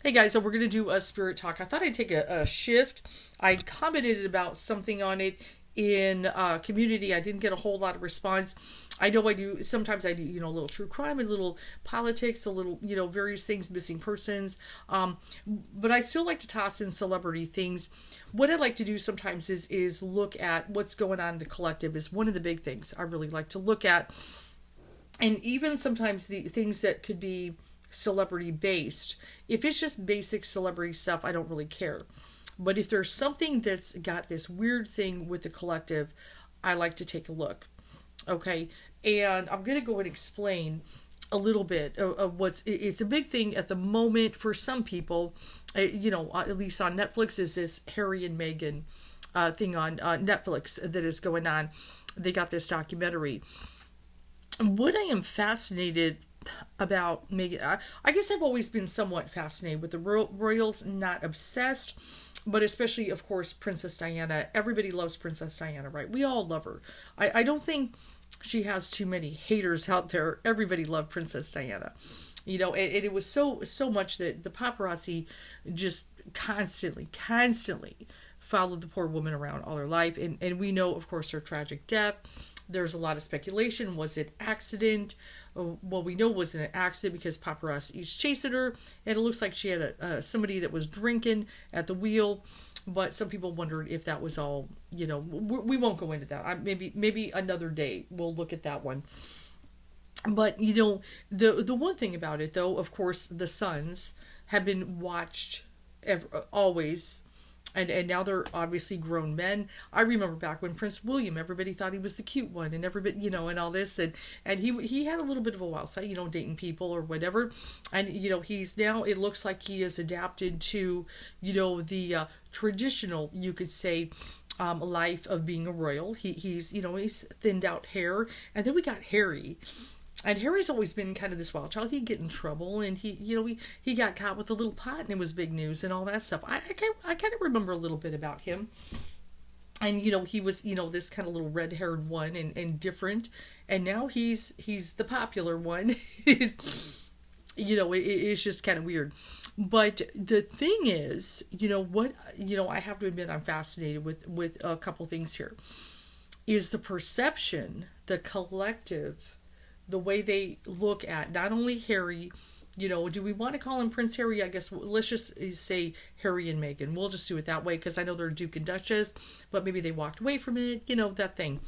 Hey guys, so we're going to do a spirit talk. I thought I'd take a shift. I commented about something on it in community. I didn't get a whole lot of response. I know I do, sometimes I do, a little true crime, a little politics, a little, various things, missing persons. But I still like to toss in celebrity things. What I like to do sometimes is look at what's going on in the collective is one of the big things I really like to look at. And even sometimes the things that could be celebrity based, if it's just basic celebrity stuff, I don't really care. But if there's something that's got this weird thing with the collective, I like to take a look. Okay, and I'm going to go and explain a little bit of it's a big thing at the moment for some people, at least on Netflix, is this Harry and Meghan thing on Netflix that is going on. They got this documentary. What I am fascinated about Meghan, I guess I've always been somewhat fascinated with the royals, not obsessed, but especially, of course, Princess Diana. Everybody loves Princess Diana, right? We all love her. I don't think she has too many haters out there. Everybody loved Princess Diana. And it was so much that the paparazzi just constantly followed the poor woman around all her life. And we know, of course, her tragic death. There's a lot of speculation. Was it accident? Well, we know it wasn't an accident because paparazzi chasing her, and it looks like she had somebody that was drinking at the wheel. But some people wondered if that was all. We won't go into that. Maybe another day we'll look at that one. But the one thing about it, though, of course, the sons have been watched always. And now they're obviously grown men. I remember back when Prince William, everybody thought he was the cute one, and everybody, and all this, and he had a little bit of a wild side, dating people or whatever, and he's now, it looks like he is adapted to, the traditional, you could say, life of being a royal. He's thinned out hair, and then we got Harry. And Harry's always been kind of this wild child. He'd get in trouble, and he got caught with a little pot, and it was big news and all that stuff. I kind of remember a little bit about him. And, he was, this kind of little red-haired one and different. And now he's the popular one. It's just kind of weird. But the thing is, I have to admit I'm fascinated with a couple things here. Is the perception, the collective, the way they look at not only Harry, do we want to call him Prince Harry? I guess let's just say Harry and Meghan. We'll just do it that way because I know they're Duke and Duchess, but maybe they walked away from it, that thing.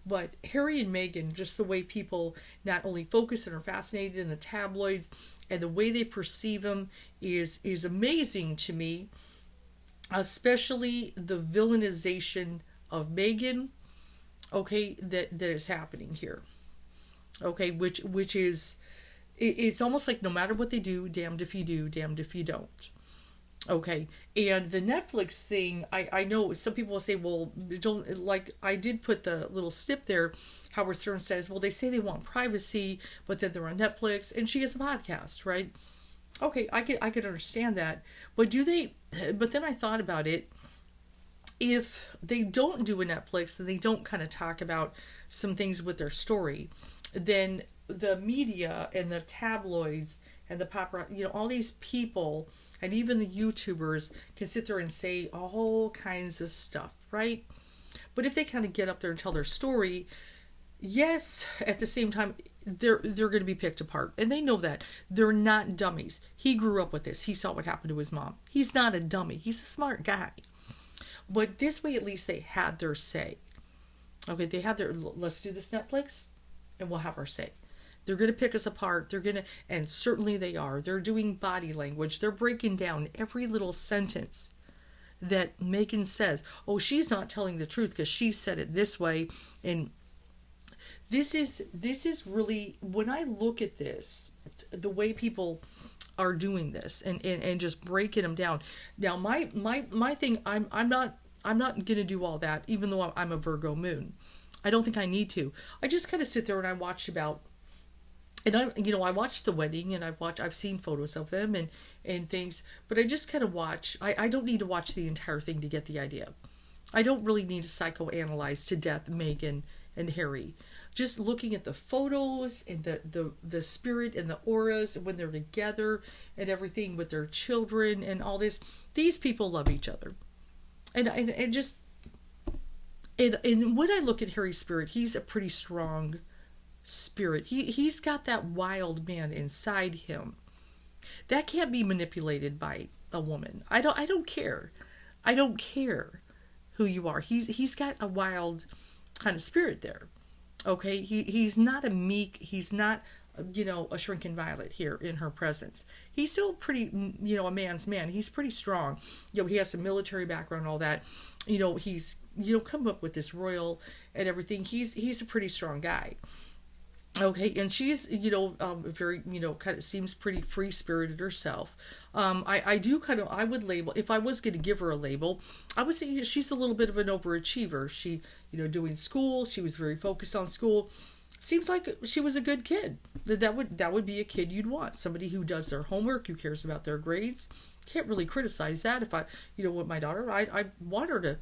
But Harry and Meghan, just the way people not only focus and are fascinated in the tabloids and the way they perceive them is amazing to me, especially the villainization of Meghan, that is happening here. Okay, which is, it's almost like no matter what they do, damned if you do, damned if you don't. Okay, and the Netflix thing, I know some people will say, well, don't, like, I did put the little snip there, Howard Stern says, well, they say they want privacy, but then they're on Netflix, and she has a podcast, right? Okay, I could understand that, but then I thought about it, if they don't do a Netflix, and they don't kind of talk about some things with their story, then the media and the tabloids and the paparazzi, all these people and even the YouTubers can sit there and say all kinds of stuff, right? But if they kind of get up there and tell their story, yes, at the same time, they're going to be picked apart. And they know that. They're not dummies. He grew up with this. He saw what happened to his mom. He's not a dummy. He's a smart guy. But this way, at least they had their say. Okay, they had their, let's do this Netflix, and we'll have our say. They're going to pick us apart. And certainly they are. They're doing body language. They're breaking down every little sentence that Meghan says. Oh, she's not telling the truth because she said it this way. And this is really, when I look at this, the way people are doing this and just breaking them down. Now, my thing, I'm not going to do all that, even though I'm a Virgo moon. I don't think I need to. I just kind of sit there and I watch I watched the wedding and I've seen photos of them and things, but I just kind of watch. I don't need to watch the entire thing to get the idea. I don't really need to psychoanalyze to death Meghan and Harry. Just looking at the photos and the spirit and the auras when they're together and everything with their children and all this. These people love each other. And just and when I look at Harry's spirit, he's a pretty strong spirit. He's got that wild man inside him. That can't be manipulated by a woman. I don't care. I don't care who you are. He's got a wild kind of spirit there. Okay, he's not a meek, he's not, a shrinking violet here in her presence. He's still pretty, a man's man. He's pretty strong. He has some military background and all that. He's, come up with this royal and everything. He's a pretty strong guy. Okay, and she's, very, kind of seems pretty free-spirited herself. I would label, if I was going to give her a label, I would say she's a little bit of an overachiever. She, doing school, she was very focused on school. Seems like she was a good kid. That would be a kid you'd want. Somebody who does their homework, who cares about their grades. Can't really criticize that. If I, with my daughter, I want her to,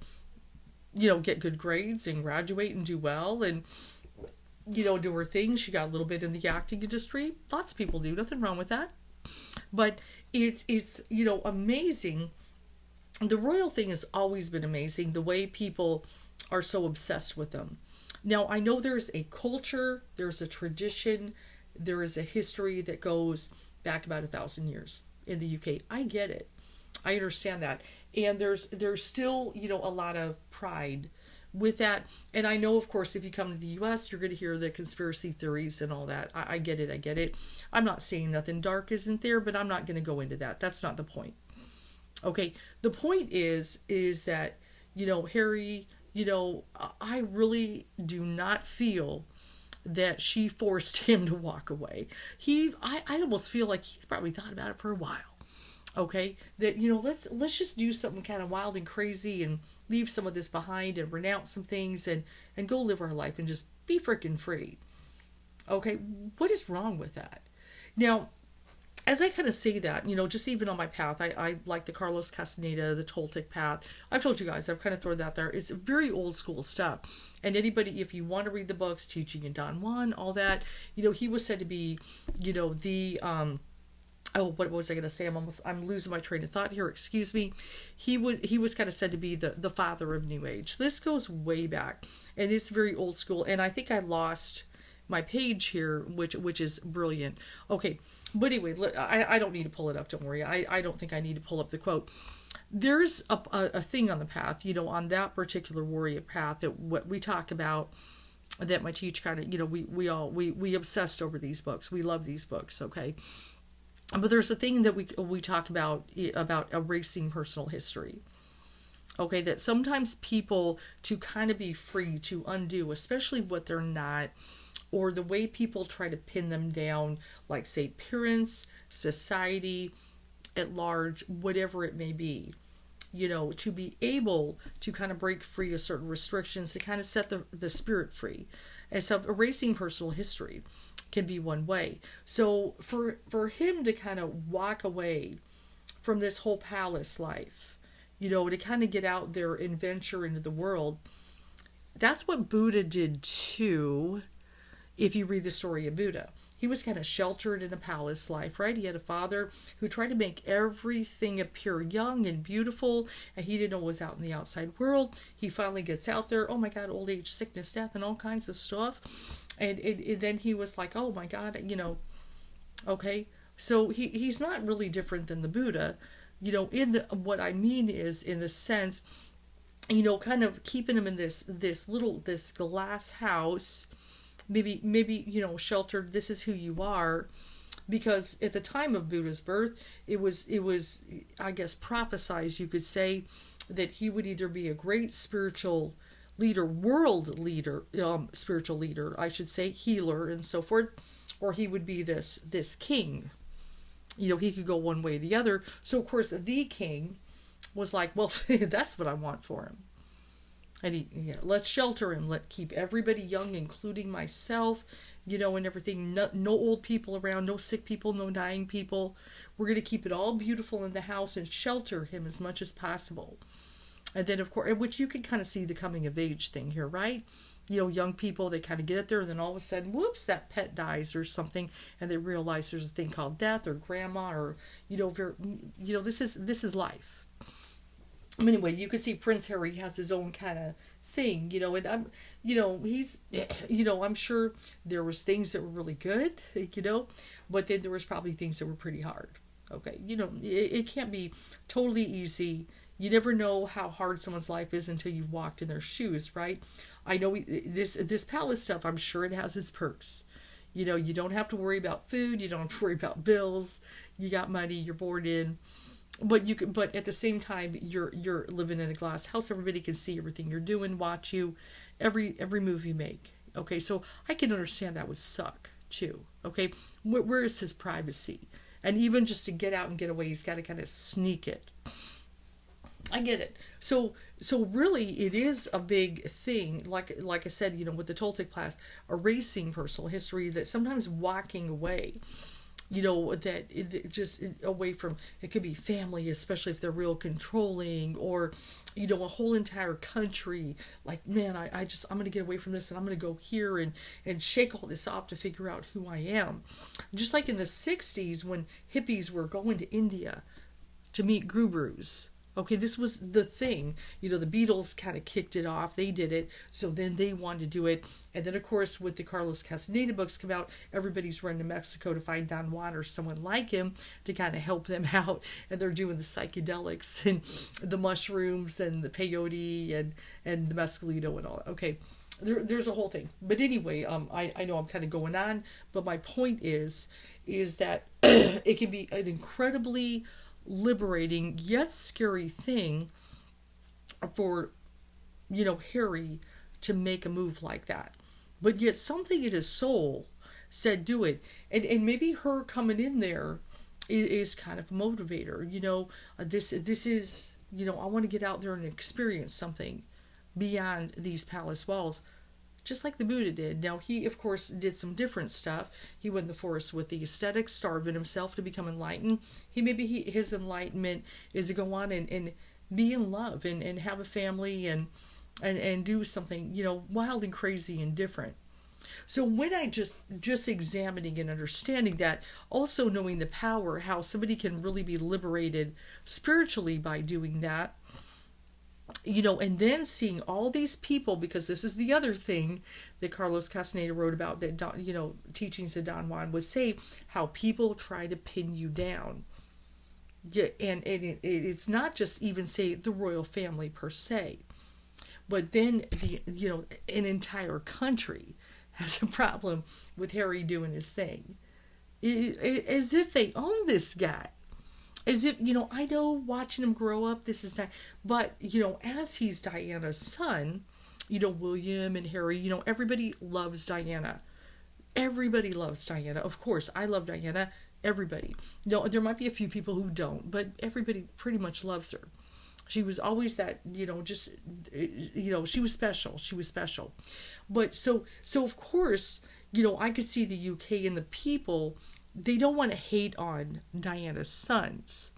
get good grades and graduate and do well and, do her thing. She got a little bit in the acting industry. Lots of people do. Nothing wrong with that. But it's amazing. The royal thing has always been amazing. The way people are so obsessed with them. Now, I know there's a culture, there's a tradition, there is a history that goes back about 1,000 years in the UK. I get it. I understand that. And there's still, a lot of pride with that. And I know, of course, if you come to the US, you're going to hear the conspiracy theories and all that. I get it. I'm not saying nothing dark isn't there, but I'm not going to go into that. That's not the point. Okay. The point is that, Harry, I really do not feel that she forced him to walk away. I almost feel like he's probably thought about it for a while. Okay, that let's just do something kind of wild and crazy and leave some of this behind and renounce some things and go live our life and just be freaking free. Okay, what is wrong with that? Now, as I kind of say that, just even on my path, I like the Carlos Castaneda, the Toltec path. I've told you guys, I've kind of thrown that there. It's very old school stuff. And anybody, if you want to read the books, Teaching in Don Juan, all that, he was said to be, the what was I going to say? I'm losing my train of thought here. Excuse me. He was kind of said to be the father of New Age. This goes way back, and it's very old school. And I think I lost my page here, which is brilliant. Okay, but anyway, I don't need to pull it up. Don't worry. I don't think I need to pull up the quote. There's a thing on the path, on that particular warrior path that what we talk about. That my teach kind of, we obsessed over these books. We love these books. Okay. But there's a thing that we talk about erasing personal history. Okay, that sometimes people, to kind of be free to undo, especially what they're not, or the way people try to pin them down, like say parents, society at large, whatever it may be, to be able to kind of break free of certain restrictions to kind of set the spirit free. And so erasing personal history can be one way. So for him to kind of walk away from this whole palace life, to kind of get out there and venture into the world, that's what Buddha did too. If you read the story of Buddha, he was kind of sheltered in a palace life, right? He had a father who tried to make everything appear young and beautiful, and he didn't know what was out in the outside world. He finally gets out there. Oh my God, old age, sickness, death, and all kinds of stuff. And then he was like, oh my God, okay. So he's not really different than the Buddha, what I mean is in the sense, kind of keeping him in this glass house, maybe sheltered. This is who you are, because at the time of Buddha's birth, it was I guess prophesized, you could say, that he would either be a great spiritual leader, world leader, spiritual leader, I should say, healer and so forth, or he would be this king. He could go one way or the other. So of course the king was like, well, that's what I want for him. And let's shelter him. Keep everybody young, including myself, and everything. No old people around, no sick people, no dying people. We're going to keep it all beautiful in the house and shelter him as much as possible. And then, of course, which you can kind of see the coming of age thing here, right? young people, they kind of get it there, and then all of a sudden, whoops, that pet dies or something, and they realize there's a thing called death or grandma or this is life. Anyway, you can see Prince Harry has his own kind of thing, and he's, I'm sure there was things that were really good, but then there was probably things that were pretty hard. Okay, it can't be totally easy. You never know how hard someone's life is until you've walked in their shoes, right? I know this palace stuff, I'm sure it has its perks. You don't have to worry about food, you don't have to worry about bills, you got money, you're bored in. But at the same time, you're living in a glass house. Everybody can see everything you're doing, watch you, every move you make. Okay, so I can understand that would suck too. Okay, where is his privacy? And even just to get out and get away, he's got to kind of sneak it. I get it. So really, it is a big thing. Like I said, with the Toltec class, erasing personal history. That sometimes walking away. That just away from, it could be family, especially if they're real controlling, or, a whole entire country. Like, man, I'm going to get away from this, and I'm going to go here and shake all this off to figure out who I am. Just like in the 60s when hippies were going to India to meet gurus. Okay, this was the thing. The Beatles kind of kicked it off. They did it. So then they wanted to do it. And then, of course, with the Carlos Castaneda books come out, everybody's running to Mexico to find Don Juan or someone like him to kind of help them out. And they're doing the psychedelics and the mushrooms and the peyote and the mescalito and all that. Okay, there's a whole thing. But anyway, I know I'm kind of going on. But my point is that it can be an incredibly liberating yet scary thing for Harry to make a move like that, but yet something in his soul said do it, and maybe her coming in there is kind of a motivator. This is I want to get out there and experience something beyond these palace walls, just like the Buddha did. Now, he, of course, did some different stuff. He went in the forest with the aesthetics, starving himself to become enlightened. His enlightenment is to go on and be in love and have a family and do something, wild and crazy and different. So when I just examining and understanding that, also knowing the power, how somebody can really be liberated spiritually by doing that, and then seeing all these people, because this is the other thing that Carlos Castaneda wrote about, that teachings of Don Juan would say, how people try to pin you down. Yeah, and it's not just even say the royal family per se, but then an entire country has a problem with Harry doing his thing, as if they own this guy. As if, I know watching him grow up, this is not, but, as he's Diana's son, William and Harry, everybody loves Diana. Everybody loves Diana. Of course, I love Diana. Everybody. There might be a few people who don't, but everybody pretty much loves her. She was always that, she was special. She was special. But so of course, I could see the UK and the people, they don't want to hate on Diana's sons.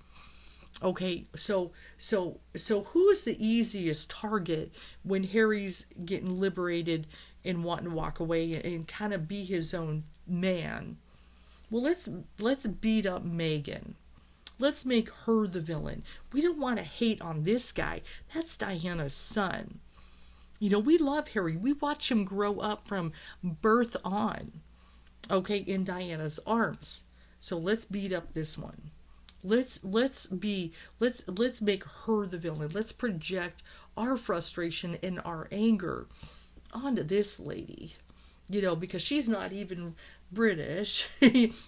Okay, so who is the easiest target when Harry's getting liberated and wanting to walk away and kind of be his own man? Well, let's beat up Meghan. Let's make her the villain. We don't want to hate on this guy. That's Diana's son. We love Harry. We watch him grow up from birth on. Okay, in Diana's arms. So let's beat up this one. Let's make her the villain. Let's project our frustration and our anger onto this lady. Because she's not even British,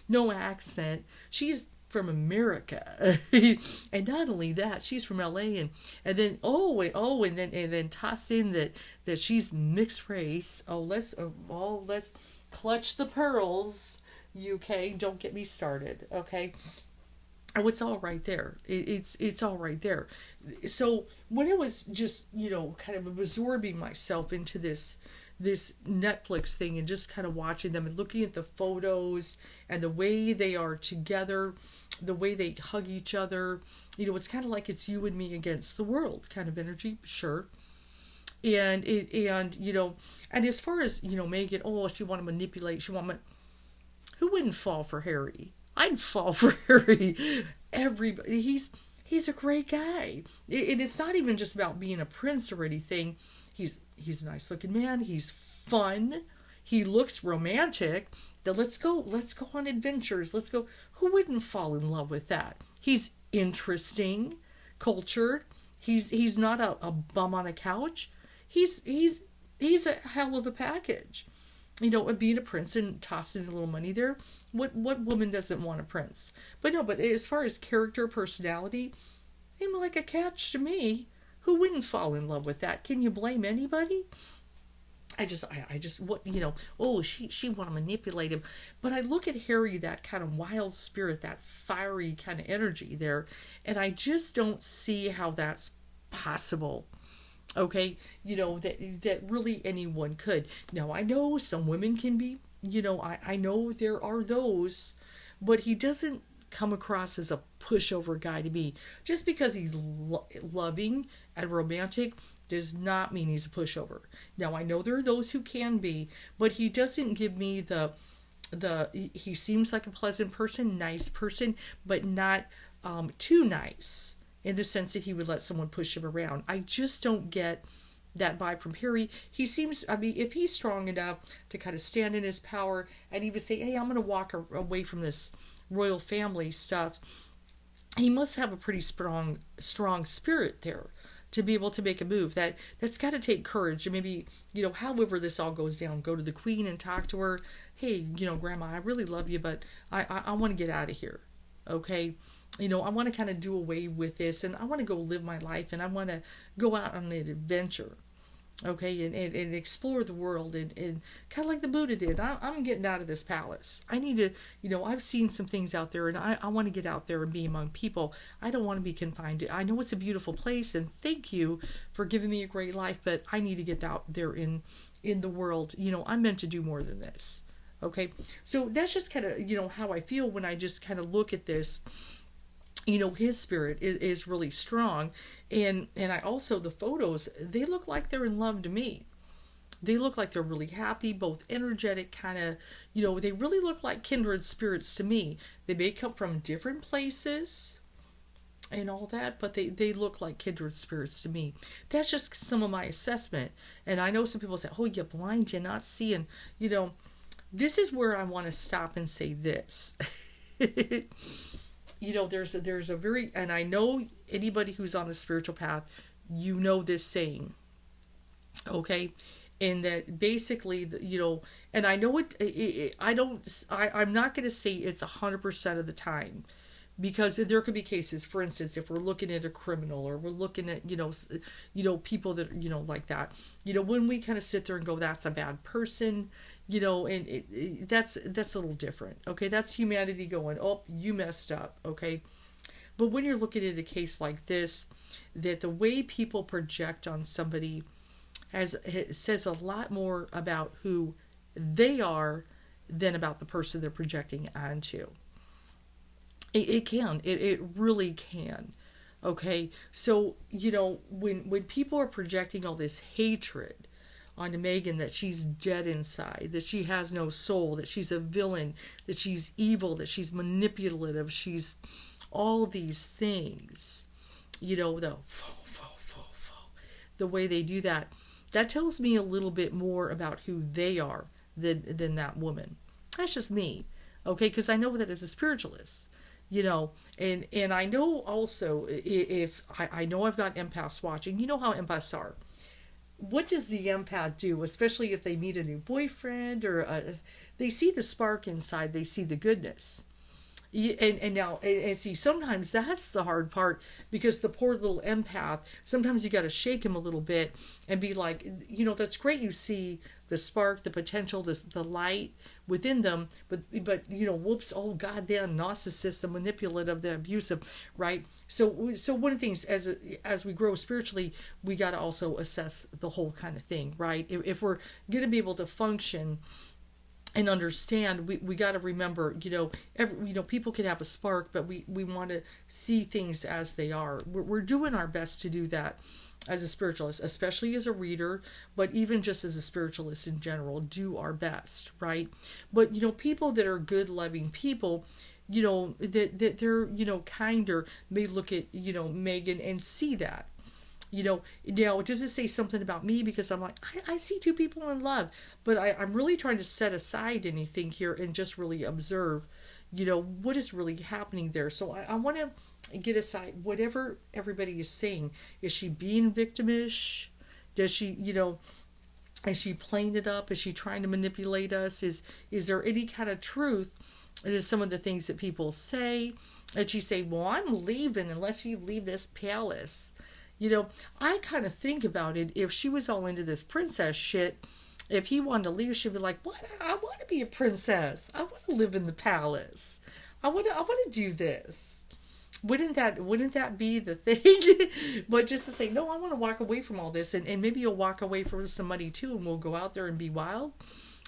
no accent. She's from America, and not only that, she's from LA, and then and then toss in that she's mixed race. Let's clutch the pearls, UK. Don't get me started, okay? Oh, it's all right there. It's all right there. So when I was just kind of absorbing myself into this Netflix thing and just kind of watching them and looking at the photos and the way they are together, the way they hug each other, it's kind of like it's you and me against the world kind of energy, sure. And and as far as Meghan, oh, she want to manipulate, who wouldn't fall for Harry? I'd fall for Harry. Everybody, he's a great guy. It's not even just about being a prince or anything. He's a nice looking man. He's fun. He looks romantic. Let's go on adventures. Let's go. Who wouldn't fall in love with that? He's interesting, cultured. He's not a bum on a couch. He's a hell of a package. Being a prince and tossing a little money there. What woman doesn't want a prince? But as far as character, personality, him like a catch to me. Who wouldn't fall in love with that? Can you blame anybody? I just what oh, she want to manipulate him. But I look at Harry, that kind of wild spirit, that fiery kind of energy there, and I just don't see how that's possible. Okay, that really anyone could. Now I know some women can be, I know there are those, but he doesn't come across as a pushover guy to me. Just because he's loving and romantic does not mean he's a pushover. Now I know there are those who can be, but he doesn't give me he seems like a pleasant person, nice person, but not too nice in the sense that he would let someone push him around. I just don't get that vibe from Harry. He seems, if he's strong enough to kind of stand in his power and even say, hey, I'm going to walk away from this royal family stuff, he must have a pretty strong spirit there to be able to make a move. That's got to take courage. And maybe, however this all goes down, go to the queen and talk to her. Hey, Grandma, I really love you, but I want to get out of here. Okay. I want to kind of do away with this, and I want to go live my life, and I want to go out on an adventure. Okay, and explore the world, and kind of like the Buddha did. I'm getting out of this palace. I need to, I've seen some things out there, and I want to get out there and be among people. I don't want to be confined. I know it's a beautiful place, and thank you for giving me a great life, but I need to get out there in the world. I'm meant to do more than this. Okay, so that's just kind of, how I feel when I just kind of look at this. His spirit is really strong. And I also, the photos, they look like they're in love to me. They look like they're really happy, both energetic, kind of, they really look like kindred spirits to me. They may come from different places and all that, but they look like kindred spirits to me. That's just some of my assessment. And I know some people say, oh, you're blind, you're not seeing, this is where I want to stop and say this. There's a very, and I know anybody who's on the spiritual path, this saying, okay, and that basically, and I know I'm not going to say it's 100% of the time, because there could be cases, for instance, if we're looking at a criminal, or we're looking at, people that, like that, when we kind of sit there and go, that's a bad person, and that's a little different. Okay. That's humanity going, oh, you messed up. Okay. But when you're looking at a case like this, that the way people project on somebody it says a lot more about who they are than about the person they're projecting onto. It can. It really can. Okay. So, when people are projecting all this hatred onto Meghan, that she's dead inside, that she has no soul, that she's a villain, that she's evil, that she's manipulative, she's all these things, the way they do that, that tells me a little bit more about who they are than that woman. That's just me. Okay. Because I know that as a spiritualist, and I know also, if I know I've got empaths watching, how empaths are. What does the empath do, especially if they meet a new boyfriend, or they see the spark inside, they see the goodness. And now, and see, sometimes that's the hard part, because the poor little empath, sometimes you got to shake him a little bit and be like, that's great, you see the spark, the potential, the light within them, but whoops, oh god, they're narcissist, the manipulative, the abusive, right? So one of the things, as we grow spiritually, we got to also assess the whole kind of thing, right? If we're going to be able to function and understand, we got to remember, people can have a spark, but we want to see things as they are. We're doing our best to do that. as a spiritualist, especially as a reader, but even just as a spiritualist in general, do our best, right? But, people that are good, loving people, that they're, kinder, may look at, Meghan and see that. Now, does it say something about me? Because I'm like, I see two people in love, but I'm really trying to set aside anything here and just really observe, what is really happening there. So I want to get aside whatever everybody is saying. Is she being victimish? Does she, is she playing it up? Is she trying to manipulate us? Is there any kind of truth in some of the things that people say? And she say, well, I'm leaving unless you leave this palace. I kind of think about it. If she was all into this princess shit, if he wanted to leave, she'd be like, "What? I want to be a princess. I want to live in the palace. I want to do this." Wouldn't that be the thing? But just to say, no, I want to walk away from all this, and maybe you'll walk away from some money too, and we'll go out there and be wild.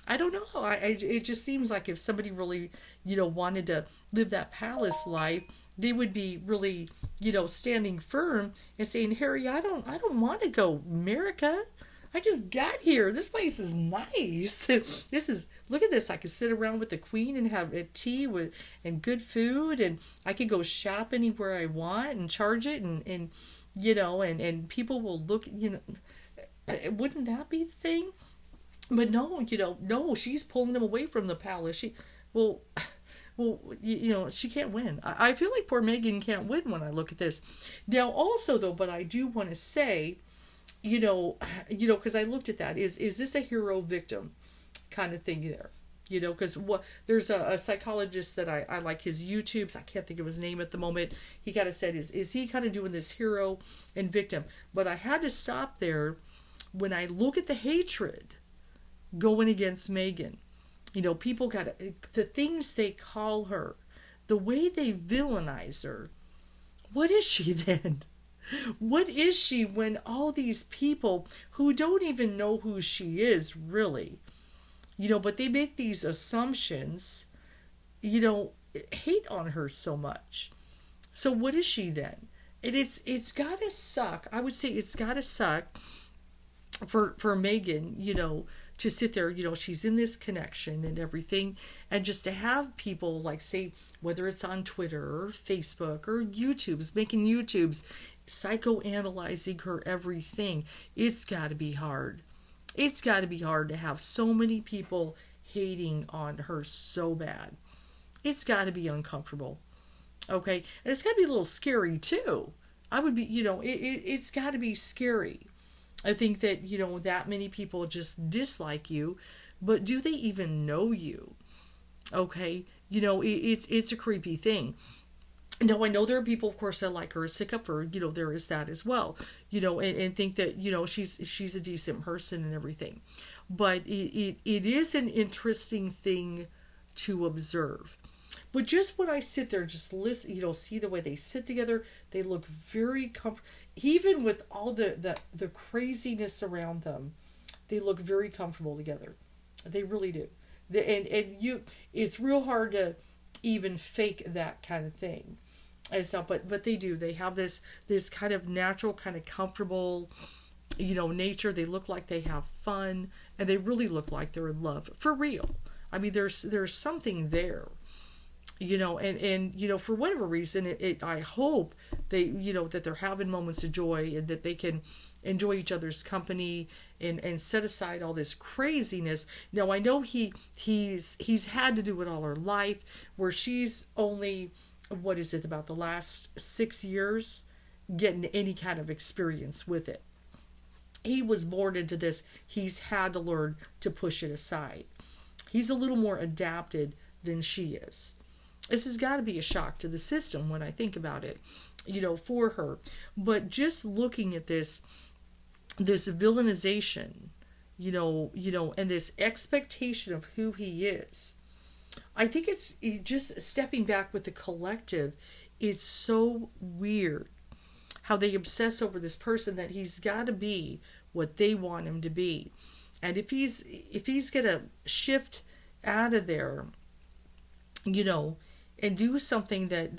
I don't know. It just seems like if somebody really, wanted to live that palace life, they would be really, standing firm and saying, Harry, I don't want to go America. I just got here. This place is nice. Look at this. I could sit around with the queen and have a tea and good food, and I could go shop anywhere I want and charge it, and people will look, wouldn't that be the thing? But no, she's pulling them away from the palace. She can't win. I feel like poor Meghan can't win when I look at this. Now, also though, but I do want to say, because I looked at that, is this a hero victim kind of thing there? Because there's a psychologist that I like his YouTubes. I can't think of his name at the moment. He kind of said, is he kind of doing this hero and victim? But I had to stop there when I look at the hatred going against Meghan. People the things they call her, the way they villainize her. What is she then? What is she when all these people who don't even know who she is really, but they make these assumptions, hate on her so much. So what is she then? And it's gotta suck. I would say it's gotta suck for Meghan, to sit there, she's in this connection and everything, and just to have people like, say, whether it's on Twitter or Facebook or making YouTubes, psychoanalyzing her everything. It's got to be hard. It's got to be hard to have so many people hating on her so bad. It's got to be uncomfortable. Okay? And it's got to be a little scary too. I would be, it's got to be scary. I think that, that many people just dislike you, but do they even know you? Okay? It's a creepy thing. Now, I know there are people, of course, that like her, stick up for her, there is that as well, and think that, she's a decent person and everything. But it is an interesting thing to observe. But just when I sit there, just listen, see the way they sit together, they look very comfortable. Even with all the craziness around them, they look very comfortable together. They really do. It's real hard to even fake that kind of thing. And stuff, but they do. They have this kind of natural, kind of comfortable, nature. They look like they have fun, and they really look like they're in love for real. I mean, there's something there, and for whatever reason, I hope they, that they're having moments of joy and that they can enjoy each other's company and set aside all this craziness. Now, I know he's had to do it all her life, where she's only, what is it, about the last 6 years getting any kind of experience with it. He was born into this. He's had to learn to push it aside. He's a little more adapted than she is. This has got to be a shock to the system when I think about it, for her. But just looking at this villainization, and this expectation of who he is, I think it's just stepping back with the collective. It's so weird how they obsess over this person that he's got to be what they want him to be. And if he's going to shift out of there, and do something that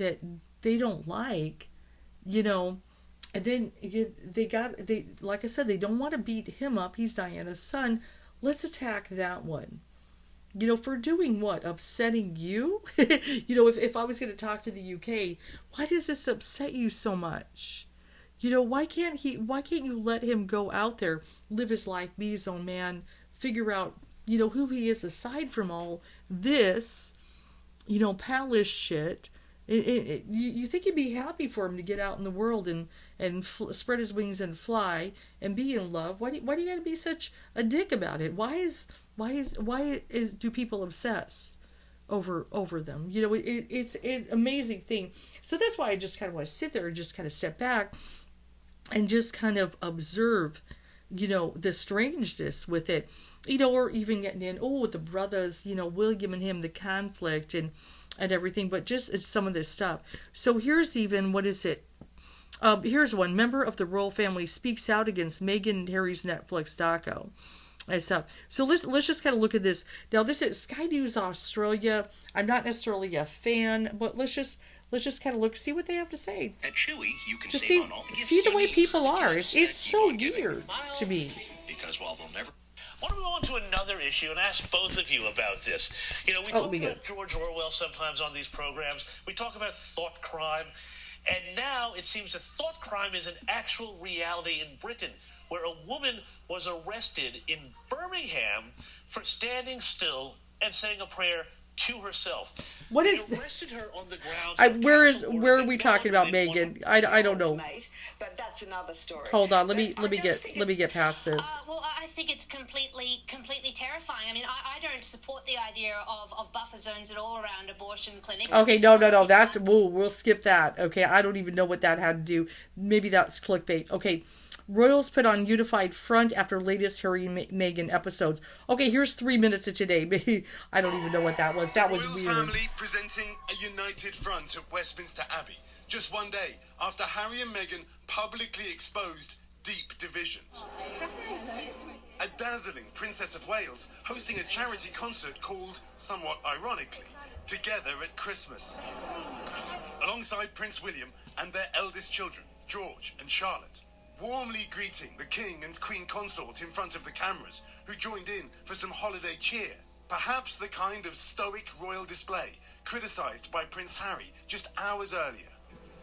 they don't like, And then they like I said, they don't want to beat him up. He's Diana's son. Let's attack that one. For doing what? Upsetting you? If I was going to talk to the UK, why does this upset you so much? Why can't you let him go out there, live his life, be his own man, figure out, who he is aside from all this, palace shit. You think you'd be happy for him to get out in the world and spread his wings and fly and be in love? Why do you got to be such a dick about it? Why do people obsess over them? It's an amazing thing. So that's why I just kind of want to sit there and just kind of step back and just kind of observe, the strangeness with it, or even getting in, the brothers, William and him, the conflict and everything, but just some of this stuff. So here's even, what is it? Here's one. Member of the royal family speaks out against Meghan and Harry's Netflix doco. And stuff. So let's just kind of look at this. Now this is Sky News Australia. I'm not necessarily a fan, but let's just kind of see what they have to say. At Chewy, you can Just save on all the gifts see the you way need people for the are. gifts It's that keep so on giving. weird to me. Because while they'll never... I want to go on to another issue and ask both of you about this. We talk about George Orwell sometimes on these programs. We talk about thought crime. And now it seems that thought crime is an actual reality in Britain, where a woman was arrested in Birmingham for standing still and saying a prayer to herself. What is? They arrested her on the grounds. Where are we talking about, Meghan? I don't know. But that's another story. Hold on, let me get past this. Well, I think it's completely terrifying. I mean, I don't support the idea of buffer zones at all around abortion clinics. Okay, no. That's we'll skip that. Okay, I don't even know what that had to do. Maybe that's clickbait. Okay. Royals put on unified front after latest Harry and Meghan episodes. Okay, here's 3 minutes of today. I don't even know what that was. That was weird. The royal family presenting a united front at Westminster Abbey, just one day after Harry and Meghan publicly exposed deep divisions. A dazzling Princess of Wales hosting a charity concert called, somewhat ironically, Together at Christmas, alongside Prince William and their eldest children, George and Charlotte. Warmly greeting the King and Queen Consort in front of the cameras, who joined in for some holiday cheer. Perhaps the kind of stoic royal display criticised by Prince Harry just hours earlier.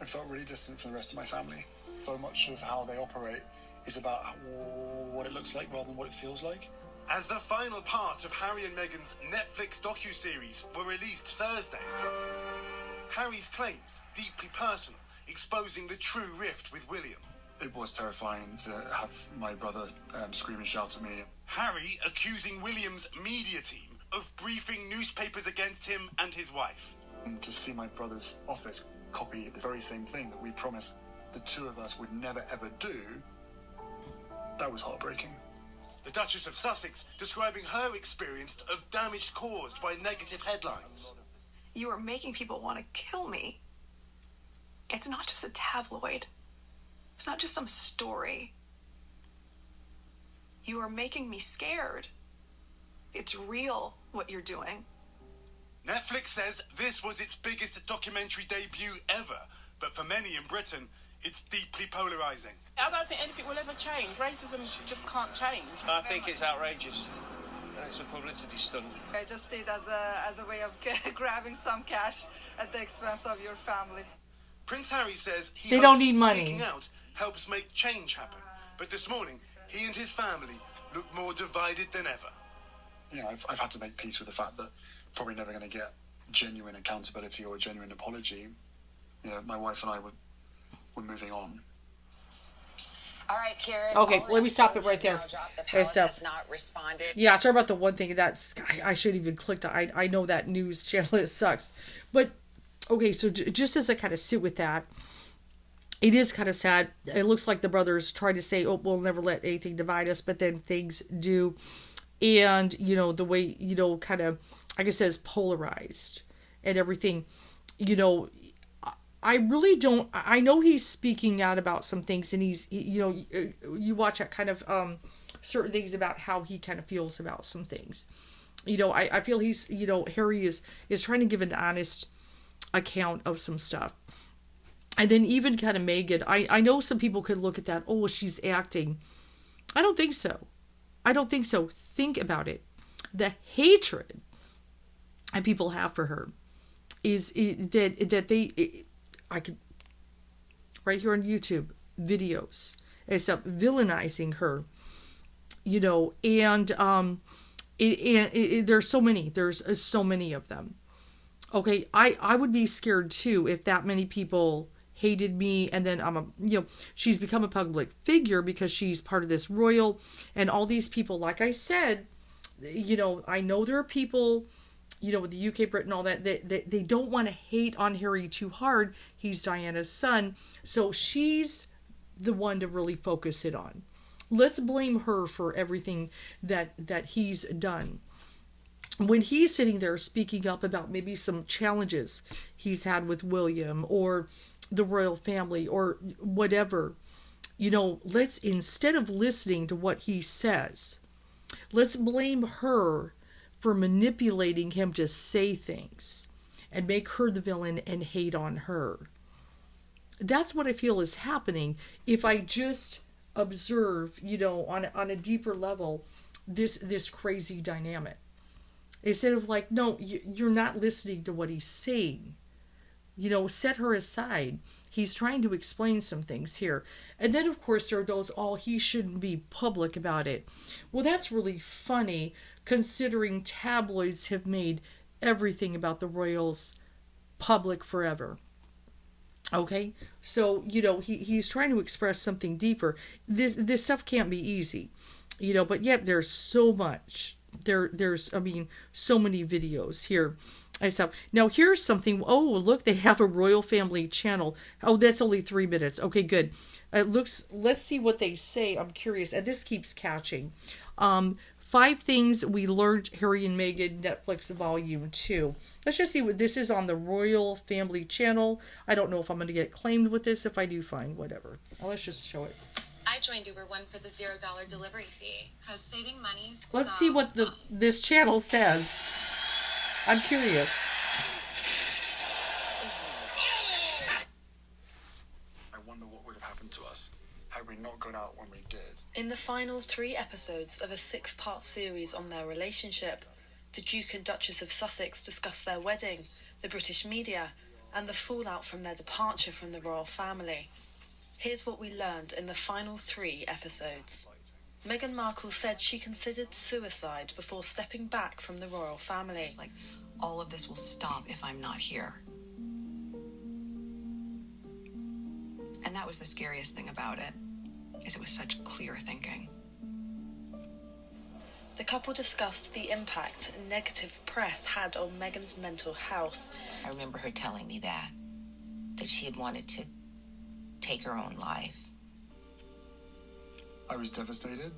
I felt really distant from the rest of my family. So much of how they operate is about what it looks like rather than what it feels like. As the final part of Harry and Meghan's Netflix docuseries were released Thursday, Harry's claims, deeply personal, exposing the true rift with William. It was terrifying to have my brother scream and shout at me. Harry accusing William's media team of briefing newspapers against him and his wife. And to see my brother's office copy the very same thing that we promised the two of us would never ever do, that was heartbreaking. The Duchess of Sussex describing her experience of damage caused by negative headlines. You are making people want to kill me. It's not just a tabloid. It's not just some story. You are making me scared. It's real, what you're doing. Netflix says this was its biggest documentary debut ever, but for many in Britain, it's deeply polarising. I don't think anything will ever change. Racism just can't change. I think it's outrageous. And it's a publicity stunt. I just see it as a way of grabbing some cash at the expense of your family. Prince Harry says they don't need money. Speaking out helps make change happen. But this morning, he and his family look more divided than ever. I've had to make peace with the fact that probably never going to get genuine accountability or a genuine apology. My wife and I were moving on. All right, Karen. Okay, let me stop it right there. The palace has not responded. Yeah, sorry about the one thing that's I shouldn't even clicked. I know that news channel, it sucks, but okay. So just as I kind of sit with that, it is kind of sad. It looks like the brothers try to say, "Oh, we'll never let anything divide us," but then things do, and the way kind of like I said, is polarized and everything. I really don't. I know he's speaking out about some things, and you watch that kind of certain things about how he kind of feels about some things. I feel he's Harry is trying to give an honest account of some stuff. And then even kind of Meghan, I know some people could look at that, oh, she's acting. I don't think so. I don't think so. Think about it. The hatred that people have for her is that they, I could, right here on YouTube, videos, it's villainizing her, you know, and there's so many, there's so many of them. Okay, I would be scared too if that many people hated me, and then she's become a public figure because she's part of this royal, and all these people, like I said, you know, I know there are people, you know, with the UK, Britain, all that, they don't want to hate on Harry too hard. He's Diana's son, so she's the one to really focus it on. Let's blame her for everything that he's done. When he's sitting there speaking up about maybe some challenges he's had with William or the royal family or whatever, you know, let's, instead of listening to what he says, let's blame her for manipulating him to say things and make her the villain and hate on her. That's what I feel is happening if I just observe, you know, on a deeper level, this crazy dynamic. Instead of like, no, you're not listening to what he's saying. You know, set her aside. He's trying to explain some things here. And then, of course, there are those, oh, he shouldn't be public about it. Well, that's really funny, considering tabloids have made everything about the royals public forever. Okay? So, you know, he's trying to express something deeper. This stuff can't be easy. You know, but yet there's so much. There's, I mean, so many videos here. Now here's something. Oh, look, they have a royal family channel. Oh, that's only 3 minutes. Okay, good. Let's see what they say. I'm curious. And this keeps catching. 5 things we learned, Harry and Meghan, Netflix Volume 2. Let's just see what this is on the royal family channel. I don't know if I'm going to get claimed with this. If I do, fine, whatever. Let's just show it. I joined Uber One for the $0 delivery fee because saving money is Let's see what this channel says. I'm curious. I wonder what would have happened to us had we not gone out when we did. In the final 3 episodes of a 6-part series on their relationship, the Duke and Duchess of Sussex discuss their wedding, the British media, and the fallout from their departure from the royal family. Here's what we learned in the final 3 episodes. Meghan Markle said she considered suicide before stepping back from the royal family. It's like, all of this will stop if I'm not here. And that was the scariest thing about it, is it was such clear thinking. The couple discussed the impact negative press had on Meghan's mental health. I remember her telling me that she had wanted to take her own life. I was devastated.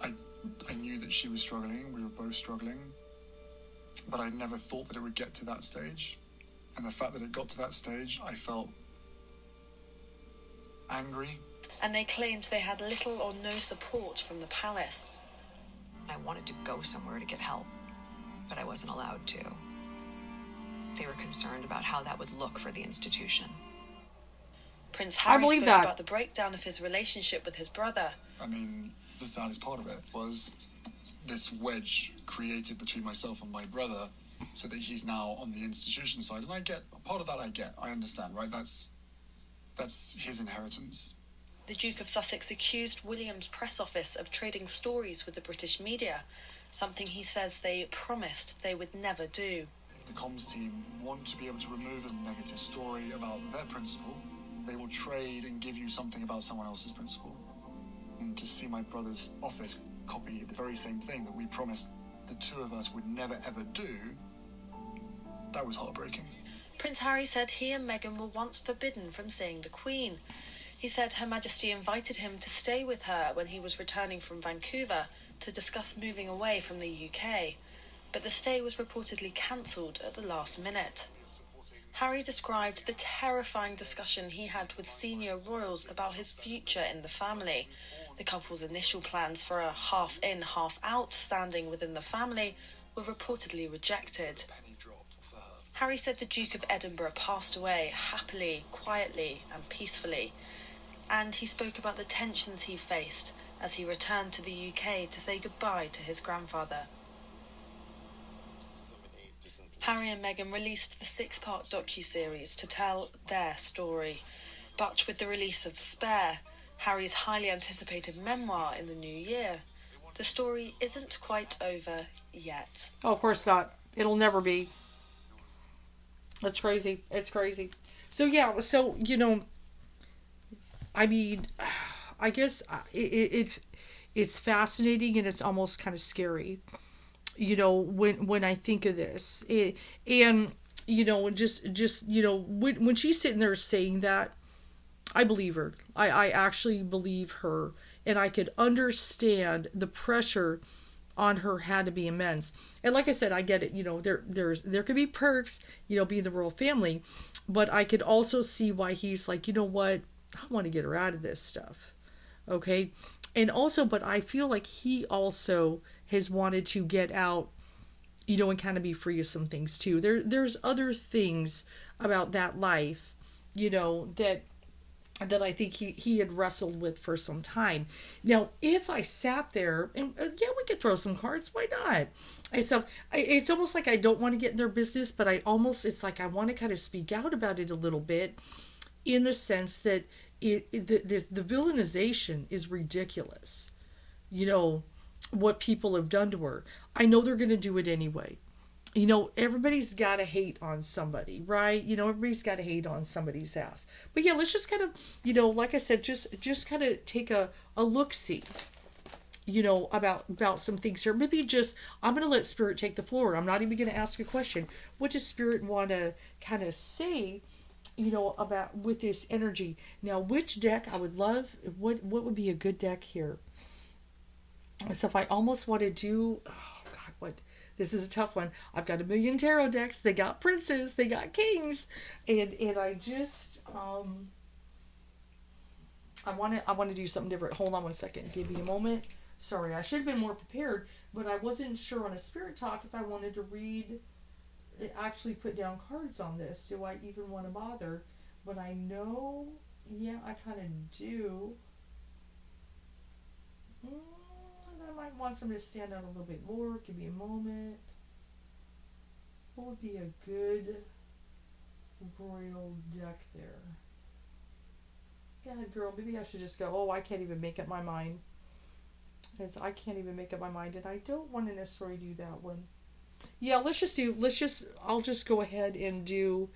I knew that she was struggling. We were both struggling. But I never thought that it would get to that stage. And the fact that it got to that stage, I felt angry. And they claimed they had little or no support from the palace. I wanted to go somewhere to get help, but I wasn't allowed to. They were concerned about how that would look for the institution. Prince Harry spoke about the breakdown of his relationship with his brother. I mean, the saddest part of it was this wedge created between myself and my brother so that he's now on the institution side. And I get, part of that I understand, right? That's his inheritance. The Duke of Sussex accused William's press office of trading stories with the British media, something he says they promised they would never do. If the comms team want to be able to remove a negative story about their principal, they will trade and give you something about someone else's principal. And to see my brother's office copy the very same thing that we promised the 2 of us would never ever do, that was heartbreaking. Prince Harry said he and Meghan were once forbidden from seeing the Queen. He said Her Majesty invited him to stay with her when he was returning from Vancouver to discuss moving away from the UK, but the stay was reportedly cancelled at the last minute. Harry described the terrifying discussion he had with senior royals about his future in the family. The couple's initial plans for a half-in, half-out standing within the family were reportedly rejected. Harry said the Duke of Edinburgh passed away happily, quietly and peacefully, and he spoke about the tensions he faced as he returned to the UK to say goodbye to his grandfather. Harry and Meghan released the 6-part docuseries to tell their story, but with the release of Spare, Harry's highly anticipated memoir in the new year, the story isn't quite over yet. Oh, of course not. It'll never be. That's crazy. It's crazy. So, yeah, so, you know, I mean, I guess it's fascinating and it's almost kind of scary, you know, when I think of this. And, you know, just you know, when she's sitting there saying that, I believe her. I actually believe her. And I could understand the pressure on her had to be immense. And like I said, I get it, you know, there could be perks, you know, being the royal family, but I could also see why he's like, you know what, I want to get her out of this stuff. Okay. And also, but I feel like he also has wanted to get out, you know, and kind of be free of some things too. There's other things about that life, you know, that I think he had wrestled with for some time. Now, if I sat there, and yeah, we could throw some cards, why not? It's almost like I don't want to get in their business, but it's like I want to kind of speak out about it a little bit, in the sense that the villainization is ridiculous. You know, what people have done to her. I know they're going to do it anyway. You know, everybody's got to hate on somebody, right? You know, everybody's got to hate on somebody's ass. But yeah, let's just kind of, you know, like I said, just kind of take a look-see, you know, about some things here. Maybe I'm going to let Spirit take the floor. I'm not even going to ask a question. What does Spirit want to kind of say, you know, about with this energy? Now, which deck I would love, what would be a good deck here? So if I almost want to do, oh God, what? This is a tough one. I've got a million tarot decks. They got princes. They got kings. And I just, I want to do something different. Hold on one second. Give me a moment. Sorry, I should have been more prepared, but I wasn't sure on a Spirit Talk if I wanted to actually put down cards on this. Do I even want to bother? But I know, yeah, I kind of do. I might want somebody to stand out a little bit more. Give me a moment. What would be a good royal deck there? Go ahead, girl. Maybe I should just go, oh, I can't even make up my mind. I can't even make up my mind, and I don't want to necessarily do that one. Yeah, I'll just go ahead and do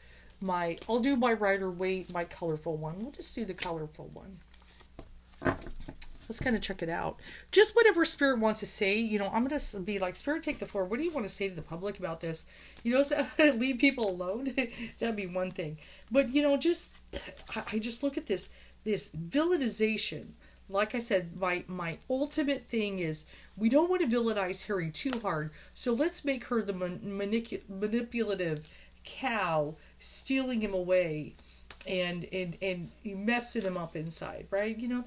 I'll do my Rider-Waite, my colorful one. We'll just do the colorful one. Let's kind of check it out. Just whatever Spirit wants to say, you know, I'm going to be like, Spirit, take the floor. What do you want to say to the public about this? You know, so, leave people alone. That'd be one thing. But, you know, I just look at this villainization. Like I said, my ultimate thing is we don't want to villainize Harry too hard. So let's make her the manipulative cow stealing him away and messing him up inside, right? You know,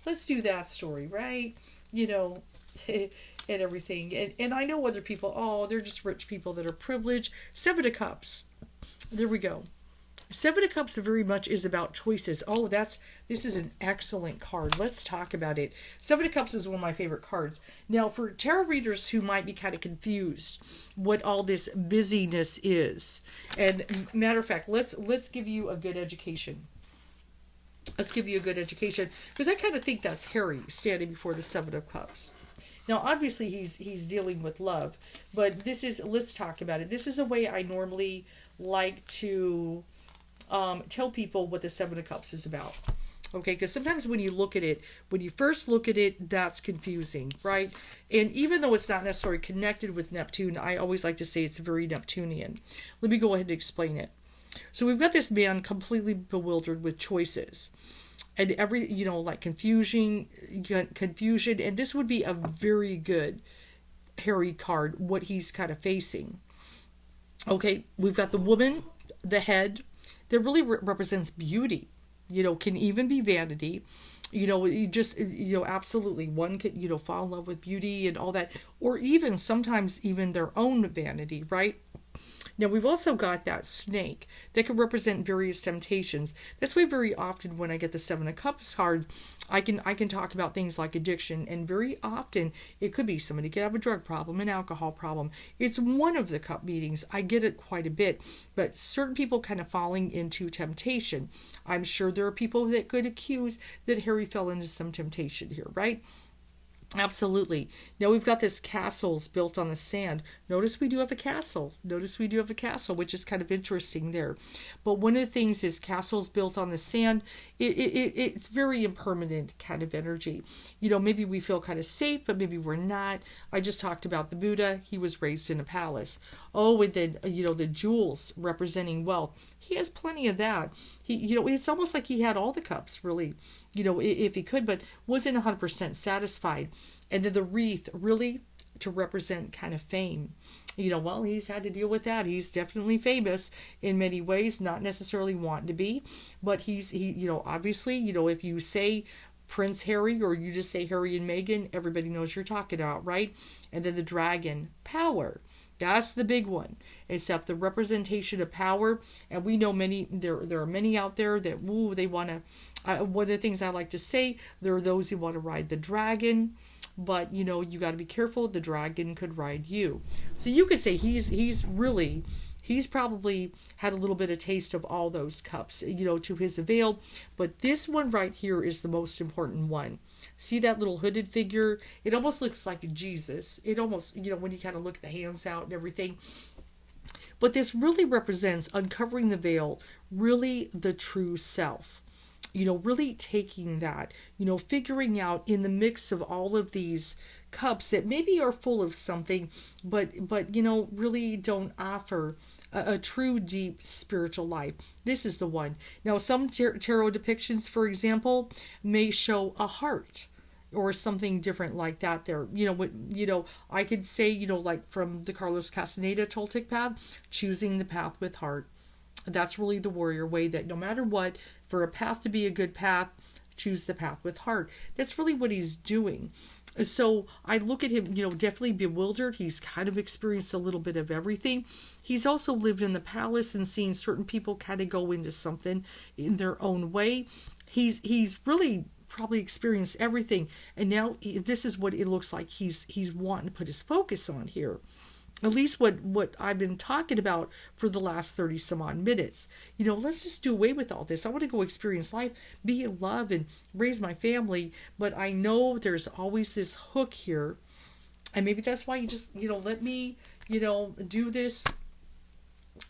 let's do that story, right? You know, and everything. And I know other people, oh, they're just rich people that are privileged. 7 of Cups. There we go. 7 of Cups very much is about choices. Oh, this is an excellent card. Let's talk about it. 7 of Cups is one of my favorite cards. Now, for tarot readers who might be kind of confused what all this busyness is, and matter of fact, let's give you a good education. Let's give you a good education, because I kind of think that's Harry standing before the 7 of Cups. Now, obviously, he's dealing with love, but let's talk about it. This is a way I normally like to tell people what the 7 of Cups is about. Okay, because sometimes when you first look at it, that's confusing, right? And even though it's not necessarily connected with Neptune, I always like to say it's very Neptunian. Let me go ahead and explain it. So we've got this man completely bewildered with choices. And like confusion, and this would be a very good Harry card, what he's kind of facing. Okay, we've got the woman, the head, that really represents beauty, you know, can even be vanity, you know, absolutely one could, fall in love with beauty and all that, or even sometimes even their own vanity, right? Now we've also got that snake that can represent various temptations. That's why very often when I get the Seven of Cups card, I can talk about things like addiction, and very often it could be somebody could have a drug problem, an alcohol problem. It's one of the cup meetings. I get it quite a bit, but certain people kind of falling into temptation. I'm sure there are people that could accuse that Harry fell into some temptation here, right? Absolutely. Now we've got this castles built on the sand. Notice we do have a castle. Which is kind of interesting there. But one of the things is castles built on the sand. It's very impermanent kind of energy. Maybe we feel kind of safe, but maybe we're not. I just talked about the Buddha. He was raised in a palace. Oh, and then, the jewels representing wealth. He has plenty of that. It's almost like he had all the cups, really, if he could, but wasn't 100% satisfied. And then the wreath, really, to represent kind of fame. Well, he's had to deal with that. He's definitely famous in many ways, not necessarily wanting to be, but he obviously, if you say Prince Harry or you just say Harry and Meghan, everybody knows you're talking about, right? And then the dragon, power. That's the big one. Except the representation of power, and we know there are many out there that they want to. One of the things I like to say, there are those who want to ride the dragon, but you got to be careful. The dragon could ride you. So you could say he's probably had a little bit of taste of all those cups, to his avail. But this one right here is the most important one. See that little hooded figure? It almost looks like Jesus. It almost, when you kind of look at the hands out and everything. But this really represents uncovering the veil, really the true self. Really taking that, figuring out in the mix of all of these cups that maybe are full of something, but really don't offer a true deep spiritual life. This is the one. Now, some tarot depictions, for example, may show a heart or something different like that there. I could say, like from the Carlos Castaneda Toltec path, choosing the path with heart. That's really the warrior way, that no matter what, for a path to be a good path, choose the path with heart. That's really what he's doing. So I look at him, definitely bewildered. He's kind of experienced a little bit of everything. He's also lived in the palace and seen certain people kind of go into something in their own way. He's really probably experienced everything. And now this is what it looks like he's wanting to put his focus on here. At least what I've been talking about for the last 30 some odd minutes. Let's just do away with all this. I want to go experience life, be in love, and raise my family. But I know there's always this hook here. And maybe that's why you just, let me, do this,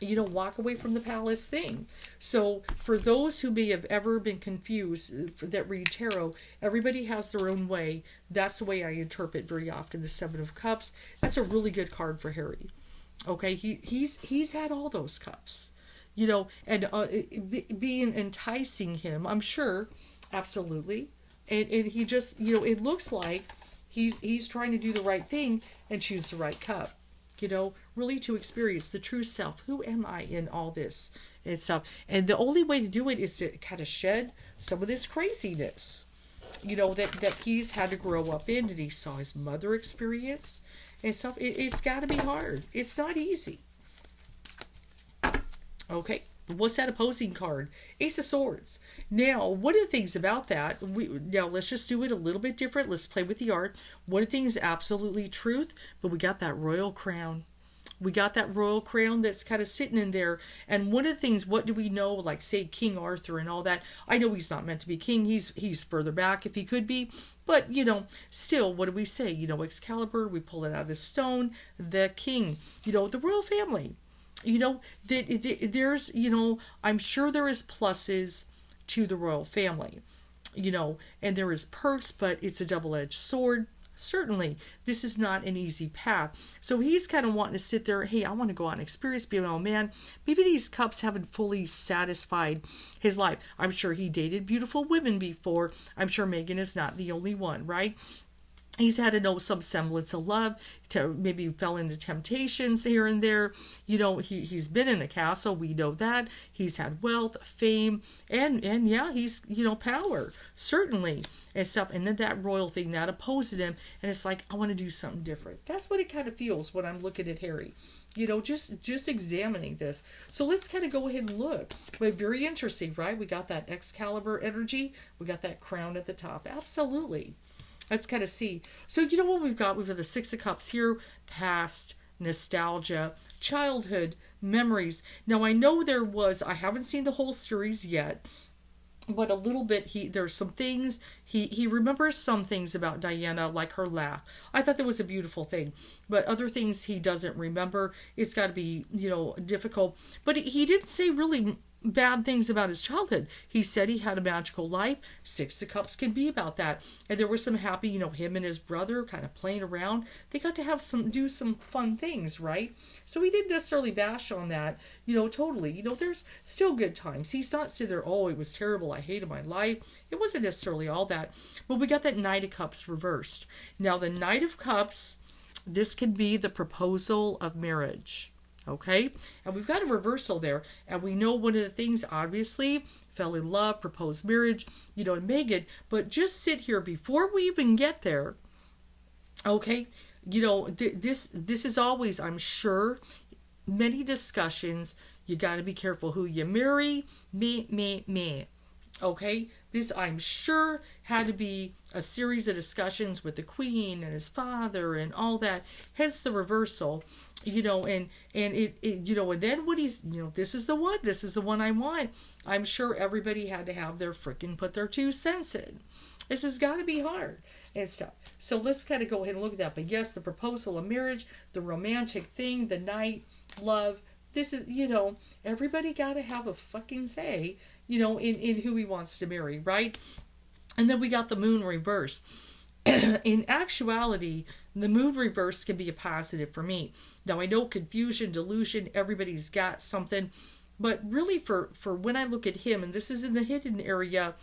walk away from the palace thing. So for those who may have ever been confused that read tarot, everybody has their own way. That's the way I interpret very often the Seven of Cups. That's a really good card for Harry. Okay, he's had all those cups, and being enticing him, I'm sure, absolutely. And he just, it looks like he's trying to do the right thing and choose the right cup. Really to experience the true self. Who am I in all this and stuff? And the only way to do it is to kind of shed some of this craziness, that he's had to grow up in, and he saw his mother experience and stuff. It's got to be hard. It's not easy. Okay. What's that opposing card? Ace of Swords. Now, one of the things about that, now let's just do it a little bit different. Let's play with the art. One of the things, absolutely truth, but we got that royal crown. We got that royal crown that's kind of sitting in there. And one of the things, what do we know? Like, say, King Arthur and all that. I know he's not meant to be king. He's further back if he could be. But, still, what do we say? Excalibur, we pull it out of the stone. The king, the royal family. There's, I'm sure there is pluses to the royal family, and there is perks, but it's a double-edged sword. Certainly, this is not an easy path. So he's kind of wanting to sit there, hey, I want to go out and experience, be my own man. Maybe these cups haven't fully satisfied his life. I'm sure he dated beautiful women before. I'm sure Meghan is not the only one, right? He's had to know some semblance of love, to maybe fell into temptations here and there. He's been in a castle, we know that. He's had wealth, fame, and yeah, he's, power, certainly, and stuff. And then that royal thing, that opposed him, and it's like, I want to do something different. That's what it kind of feels when I'm looking at Harry. Just examining this. So let's kind of go ahead and look. But very interesting, right? We got that Excalibur energy. We got that crown at the top. Absolutely. Let's kind of see. So you know what we've got? We've got the Six of Cups here. Past, nostalgia, childhood, memories. Now I know I haven't seen the whole series yet, but a little bit, there's some things, he remembers some things about Diana, like her laugh. I thought that was a beautiful thing. But other things he doesn't remember. It's got to be, difficult. But he didn't say really bad things about his childhood. He said he had a magical life. Six of Cups can be about that. And there was some happy, him and his brother kind of playing around. They got to do some fun things, right? So he didn't necessarily bash on that, totally. There's still good times. He's not sitting there, oh, it was terrible, I hated my life. It wasn't necessarily all that. But we got that Knight of Cups reversed. Now the Knight of Cups, this can be the proposal of marriage. Okay, and we've got a reversal there, and we know one of the things, obviously, fell in love, proposed marriage, and Meghan, but just sit here before we even get there. Okay, this is always, I'm sure, many discussions. You got to be careful who you marry. Me. Okay, this, I'm sure, had to be a series of discussions with the Queen and his father and all that. Hence the reversal, and it and then what he's, this is the one I want. I'm sure everybody had to have their frickin' put their 2 cents in. This has got to be hard and stuff. So let's kind of go ahead and look at that. But yes, the proposal of marriage, the romantic thing, the night, love. This is, everybody got to have a fucking say, in who he wants to marry, right? And then we got the moon reverse. In actuality, the moon reverse can be a positive for me. Now, I know confusion, delusion, everybody's got something. But really for when I look at him, and this is in the hidden area,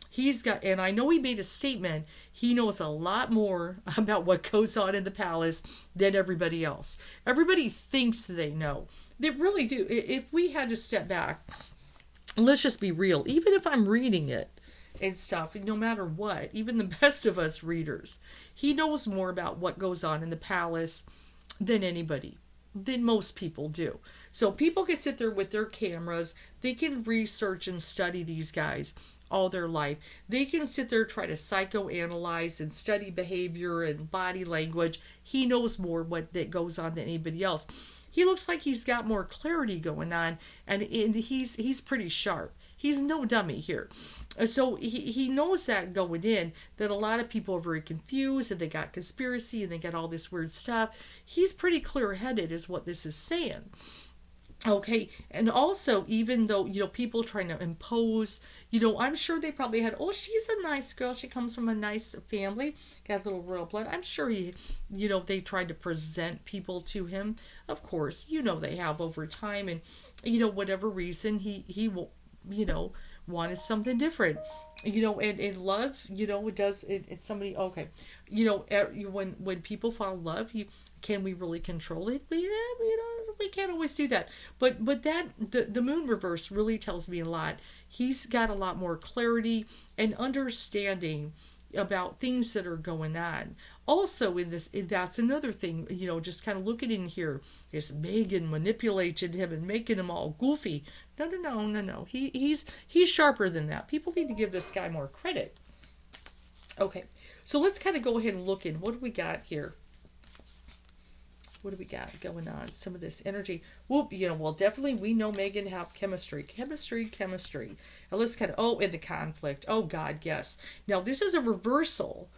he's got, and I know he made a statement, he knows a lot more about what goes on in the palace than everybody else. Everybody thinks they know. They really do. If we had to step back, let's just be real. Even if I'm reading it and stuff, no matter what, even the best of us readers, he knows more about what goes on in the palace than anybody, than most people do. So people can sit there with their cameras, they can research and study these guys all their life. They can sit there, try to psychoanalyze and study behavior and body language. He knows more what that goes on than anybody else. He looks like he's got more clarity going on, and he's pretty sharp. He's no dummy here. So he knows that going in, that a lot of people are very confused, and they got conspiracy, and they got all this weird stuff. He's pretty clear-headed is what this is saying. Okay, and also, even though, people trying to impose, I'm sure they probably had, oh, she's a nice girl, she comes from a nice family, got a little royal blood. I'm sure they tried to present people to him. Of course, they have over time, and, whatever reason, he wanted something different. And love, it does, it's somebody, okay. When people fall in love, can we really control it? We can't always do that. But that, the moon reverse really tells me a lot. He's got a lot more clarity and understanding about things that are going on. Also in this, that's another thing, just kind of looking in here, is Meghan manipulating him and making him all goofy. No. He's sharper than that. People need to give this guy more credit. Okay, so let's kind of go ahead and look in. What do we got here? What do we got going on? Some of this energy. Well, definitely we know Meghan have chemistry. Now let's kind of, in the conflict. Oh God, yes. Now this is a reversal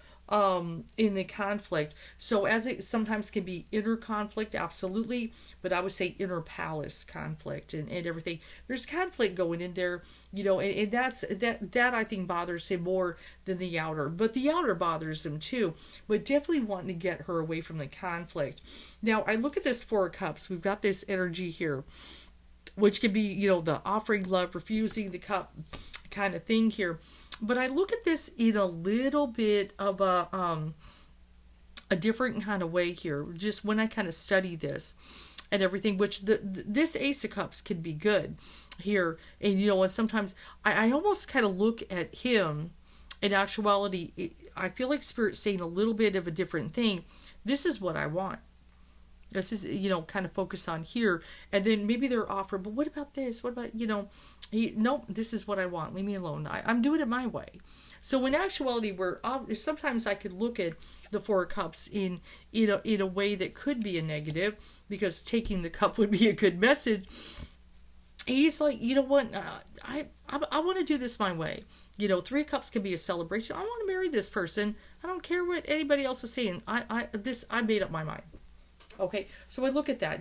in the conflict. So as it sometimes can be inner conflict, absolutely, but I would say inner palace conflict and everything. There's conflict going in there, and that I think bothers him more than the outer. But the outer bothers him too. But definitely wanting to get her away from the conflict. Now I look at this Four of Cups. We've got this energy here, which could be, the offering love, refusing the cup kind of thing here. But I look at this in a little bit of a a different kind of way here. Just when I kind of study this and everything, which this Ace of Cups could be good here. And, and sometimes I almost kind of look at him. In actuality, I feel like Spirit's saying a little bit of a different thing. This is what I want. This is, kind of focus on here. And then maybe they're offering, but what about this? What about, nope, this is what I want. Leave me alone. I'm doing it my way. So in actuality, sometimes I could look at the Four of Cups in a way that could be a negative, because taking the cup would be a good message. He's like, you know what, I want to do this my way. Three of Cups can be a celebration. I want to marry this person. I don't care what anybody else is saying. I made up my mind. Okay, so I look at that.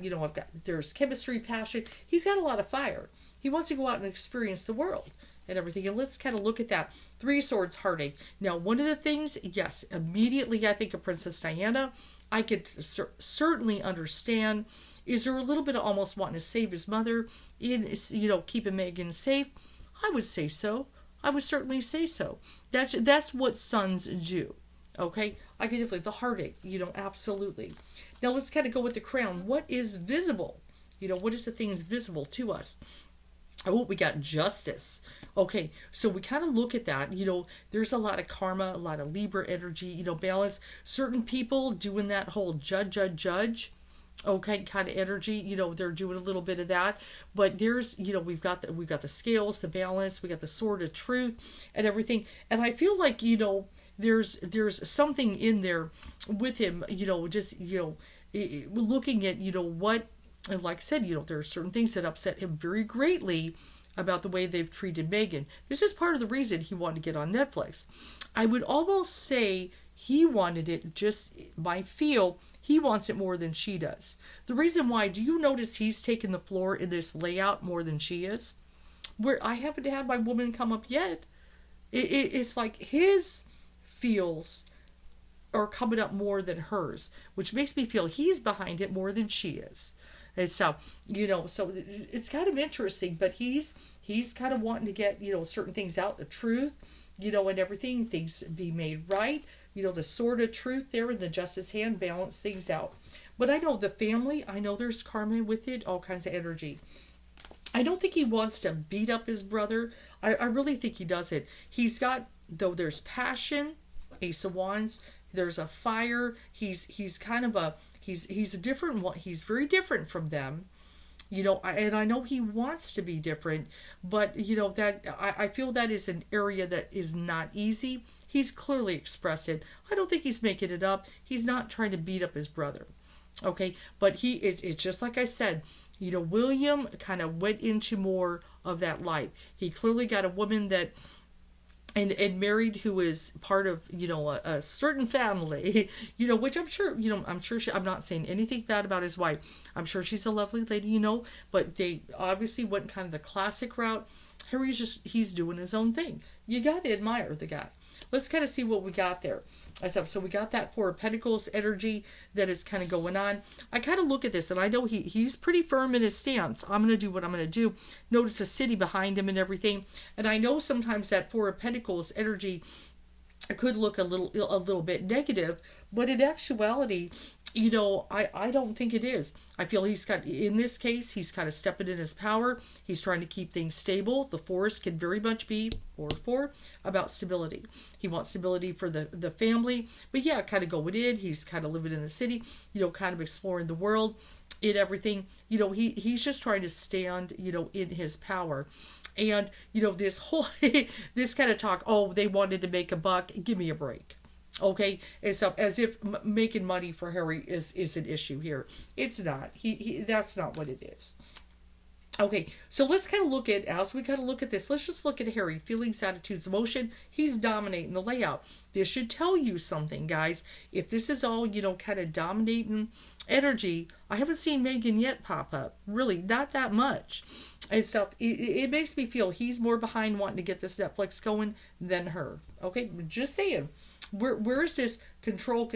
There's chemistry, passion. He's got a lot of fire. He wants to go out and experience the world and everything. And let's kind of look at that. Three of Swords, heartache. Now, one of the things, yes, immediately I think of Princess Diana. I could certainly understand. Is there a little bit of almost wanting to save his mother, keeping Meghan safe? I would say so. I would certainly say so. That's what sons do. Okay? I could definitely, the heartache, absolutely. Now let's kind of go with the Crown. What is visible? What is the things visible to us? Oh, we got Justice. Okay, so we kind of look at that. There's a lot of karma, a lot of Libra energy, balance. Certain people doing that whole judge. Okay, kind of energy. They're doing a little bit of that. But there's, we've got the scales, the balance, we got the sword of truth and everything. And I feel like, there's something in there with him, looking at, what, and like I said, there are certain things that upset him very greatly about the way they've treated Meghan. This is part of the reason he wanted to get on Netflix. I would almost say he wanted it, just by feel, he wants it more than she does. The reason why, do you notice he's taken the floor in this layout more than she is? Where I haven't had my woman come up yet. It's like his feels are coming up more than hers, which makes me feel he's behind it more than she is. And so, so it's kind of interesting, but he's kind of wanting to get, certain things out, the truth, and everything, things be made right, the sword of truth there in the Justice hand, balance things out. But I know the family, I know there's karma with it, all kinds of energy. I don't think he wants to beat up his brother. I really think he does it. He's got, though there's passion, Ace of Wands, there's a fire. He's kind of he's a different one. He's very different from them, and I know he wants to be different, but that I feel that is an area that is not easy. He's clearly expressed it. I don't think he's making it up. He's not trying to beat up his brother. Okay, but it's just like I said, William kind of went into more of that life. He clearly got a woman that and married who is part of a certain family, which I'm sure I'm not saying anything bad about his wife. I'm sure she's a lovely lady, but they obviously went kind of the classic route. He's doing his own thing. You got to admire the guy. Let's kind of see what we got there. So we got that Four of Pentacles energy that is kind of going on. I kind of look at this and I know he's pretty firm in his stance. I'm going to do what I'm going to do. Notice the city behind him and everything. And I know sometimes that Four of Pentacles energy could look a little bit negative, but in actuality, I don't think it is. I feel in this case, he's kind of stepping in his power. He's trying to keep things stable. The forest can very much be, about stability. He wants stability for the family. But yeah, kind of going in. He's kind of living in the city, kind of exploring the world in everything. He's just trying to stand, in his power. And, this whole, this kind of talk, oh, they wanted to make a buck. Give me a break. Okay, and so as if making money for Harry is an issue here. It's not. He that's not what it is. Okay, so let's kind of look at, as we kind of look at this, let's just look at Harry. Feelings, attitudes, emotion. He's dominating the layout. This should tell you something, guys. If this is all, kind of dominating energy, I haven't seen Meghan yet pop up. Really, not that much. And so it makes me feel he's more behind wanting to get this Netflix going than her. Okay, just saying. Where is this control?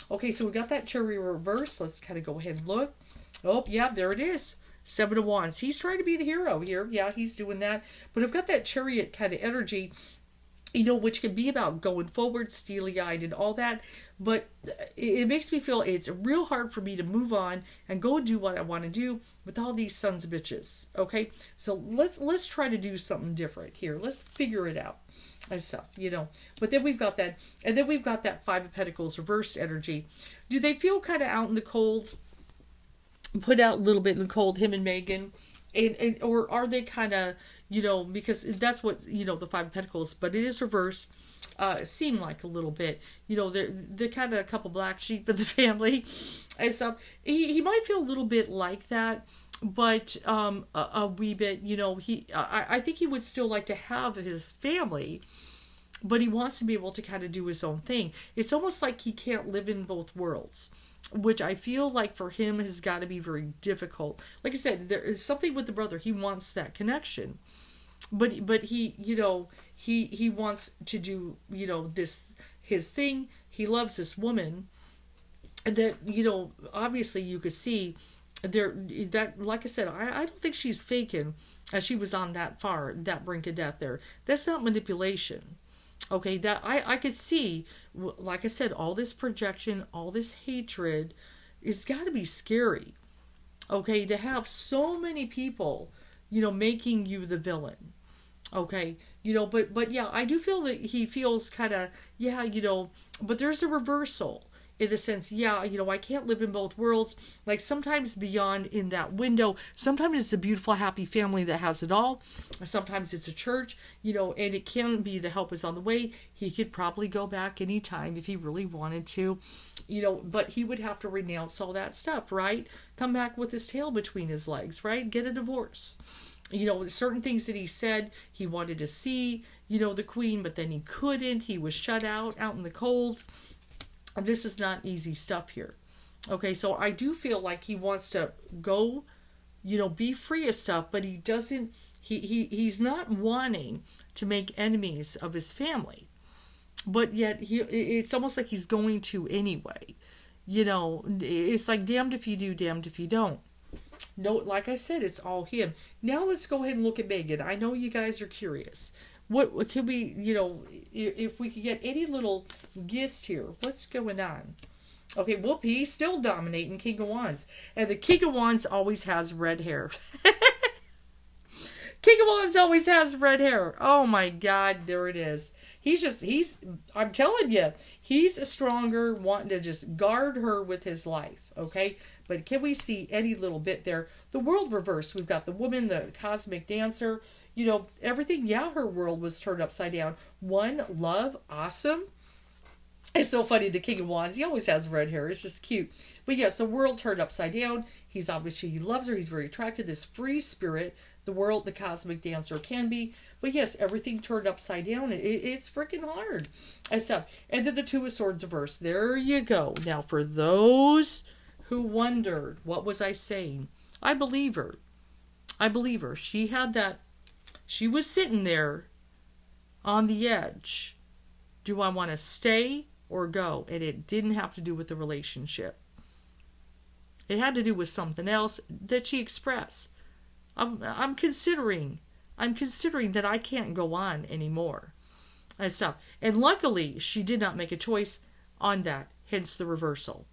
Okay, so we got that Chariot reverse. Let's kind of go ahead and look. Oh, yeah, there it is. Seven of Wands. He's trying to be the hero here. Yeah, he's doing that. But I've got that Chariot kind of energy. which can be about going forward, steely-eyed and all that, but it makes me feel it's real hard for me to move on and go do what I want to do with all these sons of bitches. Okay, so let's try to do something different here. Let's figure it out and stuff, But then we've got that, and then we've got that Five of Pentacles reversed energy. Do they feel kind of out in the cold? Put out a little bit in the cold, him and Meghan, and or are they kind of, because that's what, the Five of Pentacles, but it is reversed, seem like a little bit, they're kind of a couple black sheep in the family and stuff. He might feel a little bit like that, but a wee bit, I think he would still like to have his family, but he wants to be able to kind of do his own thing. It's almost like he can't live in both worlds, which I feel like for him has got to be very difficult. Like I said, there is something with the brother. He wants that connection, but he, he wants to do, this, his thing. He loves this woman, and that, obviously you could see there that, like I said, I don't think she's faking, as she was on that brink of death there. That's not manipulation. Okay, that I could see, like I said, all this projection, all this hatred, it's got to be scary. Okay, to have so many people, making you the villain. Okay, but yeah, I do feel that he feels kind of, yeah, but there's a reversal. In the sense, yeah, I can't live in both worlds. Like sometimes beyond in that window, sometimes it's a beautiful, happy family that has it all. Sometimes it's a church, and it can be the help is on the way. He could probably go back anytime if he really wanted to, but he would have to renounce all that stuff, right? Come back with his tail between his legs, right? Get a divorce. Certain things that he said he wanted to see, the queen, but then he couldn't. He was shut out in the cold. This is not easy stuff here. Okay, so I do feel like he wants to go, be free of stuff, but he doesn't, he's not wanting to make enemies of his family. But yet, it's almost like he's going to anyway. It's like damned if you do, damned if you don't. No, like I said, it's all him. Now let's go ahead and look at Meghan. I know you guys are curious. What can we, if we could get any little gist here, what's going on? Okay, Whoop, he's still dominating King of Wands. And the King of Wands always has red hair. King of Wands always has red hair. Oh my God, there it is. I'm telling you, he's stronger, wanting to just guard her with his life, okay? But can we see any little bit there? The world reverse. We've got the woman, the cosmic dancer, everything. Yeah, her world was turned upside down. One, love, awesome. It's so funny, the King of Wands, he always has red hair. It's just cute. But yes, the world turned upside down. He loves her. He's very attracted. This free spirit, the world, the cosmic dancer can be. But yes, everything turned upside down. It's freaking hard and stuff. And then the Two of Swords reverse. There you go. Now, for those who wondered, what was I saying? I believe her. She had that. She was sitting there on the edge. Do I want to stay or go? And it didn't have to do with the relationship. It had to do with something else that she expressed. I'm considering that I can't go on anymore and stuff. And luckily, she did not make a choice on that, hence the reversal.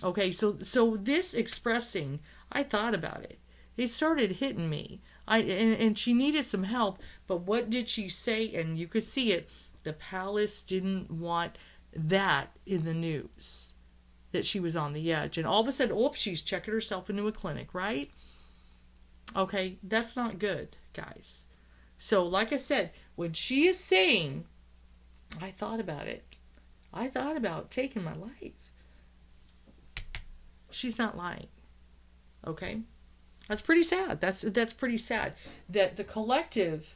Okay, so this expressing, I thought about it. It started hitting me. And she needed some help, but what did she say? And you could see it. The palace didn't want that in the news, that she was on the edge. And all of a sudden, she's checking herself into a clinic, right? Okay, that's not good, guys. So, like I said, when she is saying, I thought about it. I thought about taking my life. She's not lying. Okay? That's pretty sad. That's pretty sad. That the collective,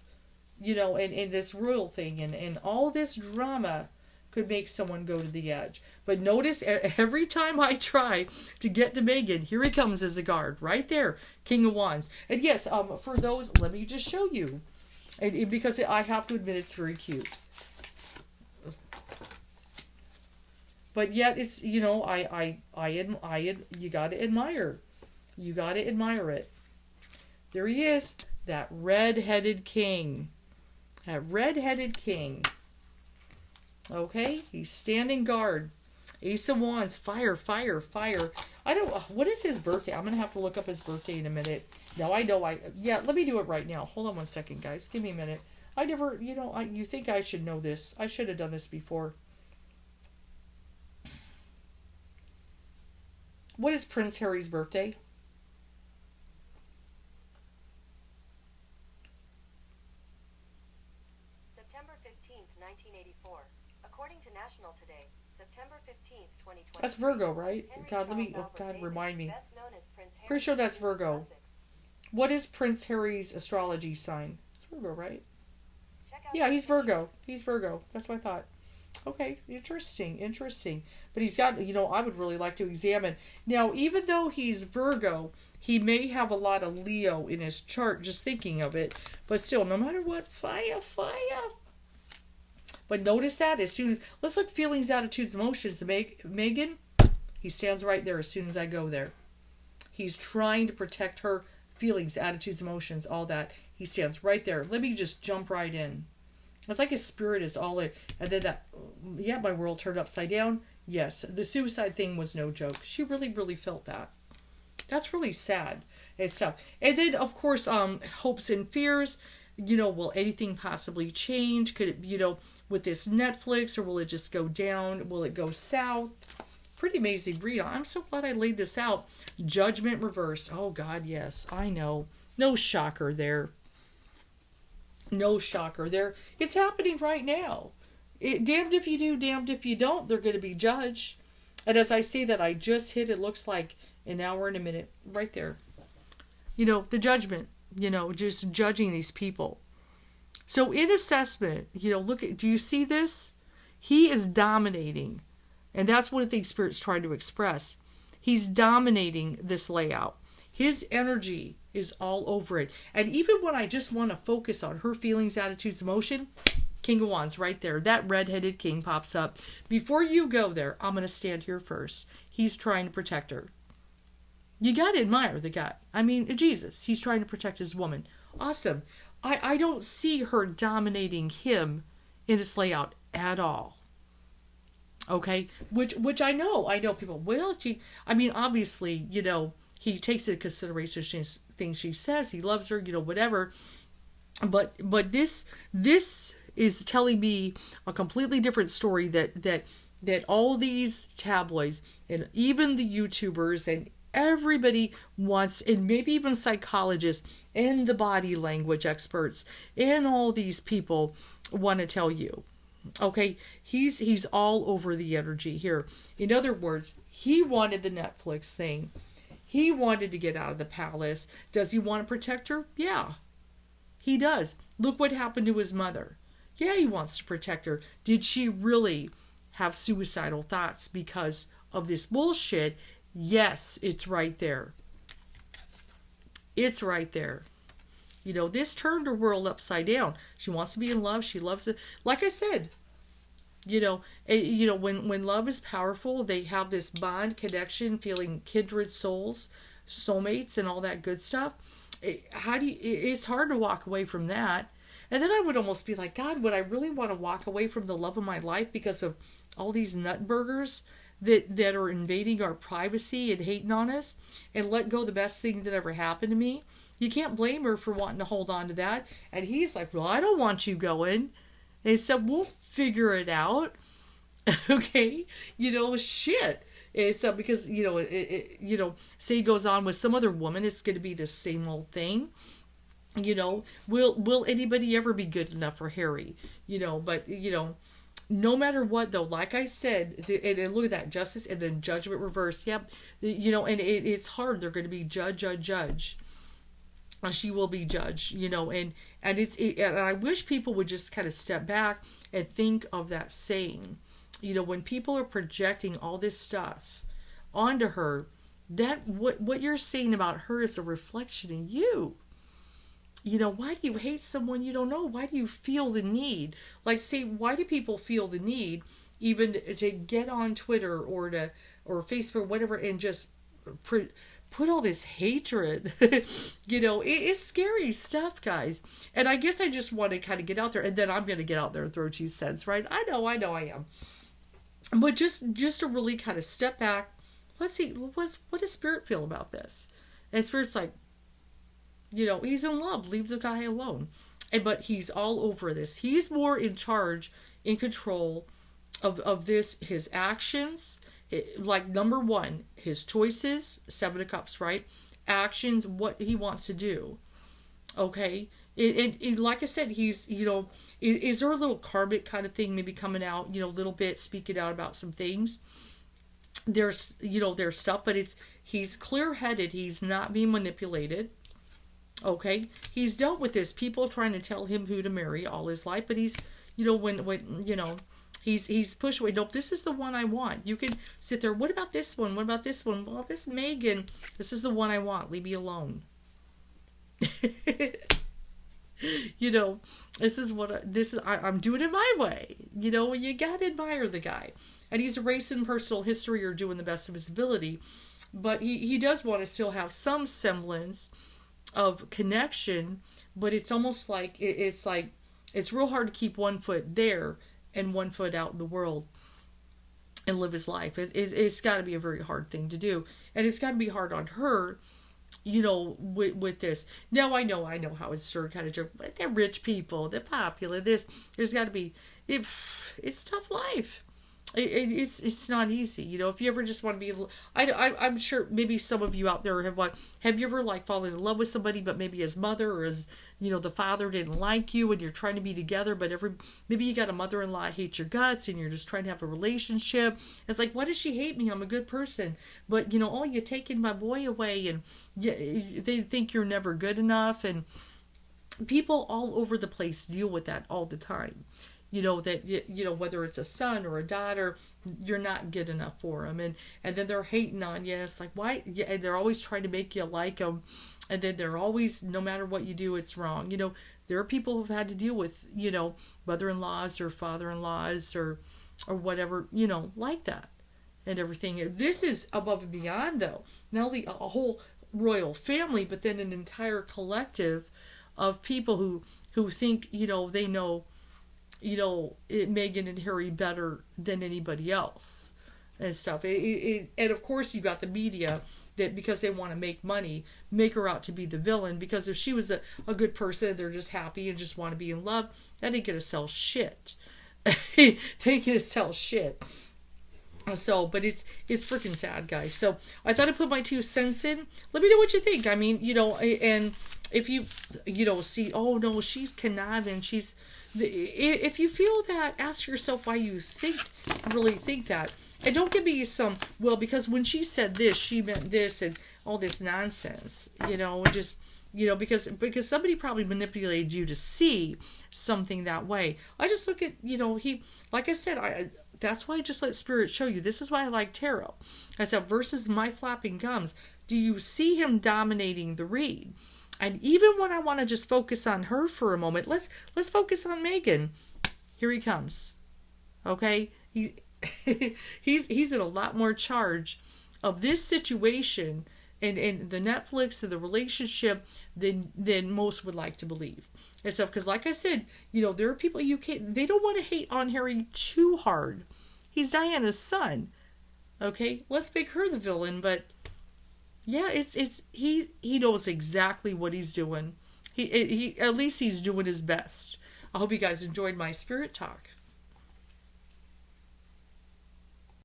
and this royal thing and all this drama could make someone go to the edge. But notice every time I try to get to Meghan, here he comes as a guard. Right there. King of Wands. And yes, for those, let me just show you. Because I have to admit it's very cute. But yet it's, you gotta admire. You gotta admire it. There he is, that red-headed king. That red-headed king. Okay, he's standing guard. Ace of Wands, fire, fire, fire. I don't, what is his birthday? I'm going to have to look up his birthday in a minute. No, I know, yeah, let me do it right now. Hold on one second, guys. Give me a minute. I never, you think I should know this. I should have done this before. What is Prince Harry's birthday? September 15th, 1984. According to National Today, September 15th, 2020. That's Virgo, right? God, remind me. Pretty sure that's Virgo. What is Prince Harry's astrology sign? It's Virgo, right? Yeah, he's Virgo. He's Virgo. That's what I thought. Okay, interesting. But he's got, I would really like to examine. Now, even though he's Virgo, he may have a lot of Leo in his chart, just thinking of it. But still, no matter what, fire. But notice that as soon as, let's look feelings, attitudes, emotions. Meghan, he stands right there as soon as I go there. He's trying to protect her feelings, attitudes, emotions, all that. He stands right there. Let me just jump right in. It's like his spirit is all in. And then that, yeah, my world turned upside down. Yes, the suicide thing was no joke. She really, really felt that. That's really sad and stuff. And then, of course, hopes and fears. Will anything possibly change? Could it, with this Netflix, or will it just go down? Will it go south? Pretty amazing read. I'm so glad I laid this out. Judgment reversed. Oh, God, yes. I know. No shocker there. No shocker there. It's happening right now. Damned if you do, damned if you don't. They're going to be judged. And as I say that, I just hit, it looks like an hour and a minute. Right there. The judgment. Just judging these people. So in assessment, do you see this? He is dominating. And that's one of the things Spirit's trying to express. He's dominating this layout. His energy is all over it. And even when I just want to focus on her feelings, attitudes, emotion, King of Wands right there. That red-headed king pops up. Before you go there, I'm going to stand here first. He's trying to protect her. You got to admire the guy. I mean, Jesus, he's trying to protect his woman. Awesome. I don't see her dominating him in this layout at all. Okay? Which I know people, well, obviously, he takes into consideration things she says. He loves her, whatever. But this is telling me a completely different story that all these tabloids and even the YouTubers and everybody wants, and maybe even psychologists and the body language experts and all these people want to tell you. Okay, he's all over the energy here. In other words, he wanted the Netflix thing. He wanted to get out of the palace. Does he want to protect her? Yeah, he does. Look what happened to his mother. Yeah, he wants to protect her. Did she really have suicidal thoughts because of this bullshit? Yes, it's right there. It's right there. This turned her world upside down. She wants to be in love. She loves it. Like I said, when love is powerful, they have this bond, connection, feeling kindred souls, soulmates, and all that good stuff. It's hard to walk away from that. And then I would almost be like, God, would I really want to walk away from the love of my life because of all these nutburgers that are invading our privacy and hating on us, and let go the best thing that ever happened to me? You can't blame her for wanting to hold on to that. And he's like, well, I don't want you going. And so we'll figure it out. Okay? Shit. And so because, say he goes on with some other woman, it's going to be the same old thing. Will anybody ever be good enough for Harry? But, no matter what, though, like I said, and look at that, justice and then judgment reverse. Yep. And it's hard. They're going to be judge. She will be judged, and I wish people would just kind of step back and think of that saying. When people are projecting all this stuff onto her, that what you're saying about her is a reflection in you. Why do you hate someone you don't know? Why do you feel the need? Like, say, why do people feel the need even to get on Twitter or Facebook, whatever, and just put all this hatred. It's scary stuff, guys. And I guess I just want to kind of get out there, and then I'm going to get out there and throw 2 cents, right? I know I am. But just to really kind of step back, let's see, what does Spirit feel about this? And Spirit's like, he's in love. Leave the guy alone. But he's all over this. He's more in charge, in control of this, his actions. Like, number 1, his choices, 7 of Cups, right? Actions, what he wants to do. Okay? And like I said, he's, is there a little karmic kind of thing maybe coming out, a little bit, speaking out about some things? There's stuff, but he's clear-headed. He's not being manipulated. Okay? He's dealt with this. People trying to tell him who to marry all his life, but he's, he's pushed away. Nope, this is the one I want. You can sit there. What about this one? What about this one? Well, this Meghan. This is the one I want. Leave me alone. This is what I'm doing it my way. You gotta admire the guy, and he's erasing personal history or doing the best of his ability, but he does want to still have some semblance of connection. But it's almost like it's real hard to keep one foot there and one foot out in the world and live his life. It's got to be a very hard thing to do, and it's got to be hard on her, with this. Now I know how it's sort of kind of joke, but they're rich people, they're popular. There's got to be, it's tough life. It's not easy. If you ever just want to be, I'm sure maybe some of you out there have you ever fallen in love with somebody, but maybe his mother or his, the father didn't like you, and you're trying to be together, but maybe you got a mother-in-law hates your guts, and you're just trying to have a relationship. It's like, why does she hate me? I'm a good person, but you're taking my boy away, and they think you're never good enough, and people all over the place deal with that all the time. That whether it's a son or a daughter, you're not good enough for them, and then they're hating on you. It's like, why? Yeah, and they're always trying to make you like them, and then they're always, no matter what you do, it's wrong. There are people who've had to deal with mother-in-laws or father-in-laws or whatever, like that and everything. This is above and beyond, though. Not only a whole royal family, but then an entire collective of people who think they know. Meghan and Harry better than anybody else and stuff. And of course you got the media that, because they want to make money, make her out to be the villain, because if she was a good person, they're just happy and just want to be in love, that ain't gonna sell shit. They ain't gonna sell shit. So, but it's freaking sad, guys. So I thought I'd put my 2 cents in. Let me know what you think. I mean, and if you see, oh no, she's conniving, if you feel that, ask yourself why you really think that. And don't give me some, well, because when she said this, she meant this, and all this nonsense, because somebody probably manipulated you to see something that way. I just look at, like I said, that's why I just let Spirit show you. This is why I like tarot. I said, versus my flapping gums, do you see him dominating the read? And even when I want to just focus on her for a moment, let's focus on Meghan. Here he comes. Okay? He's in a lot more charge of this situation and the Netflix and the relationship than most would like to believe. And stuff, because like I said, there are people they don't want to hate on Harry too hard. He's Diana's son. Okay? Let's make her the villain, but yeah, he knows exactly what he's doing. He at least he's doing his best. I hope you guys enjoyed my Spirit Talk.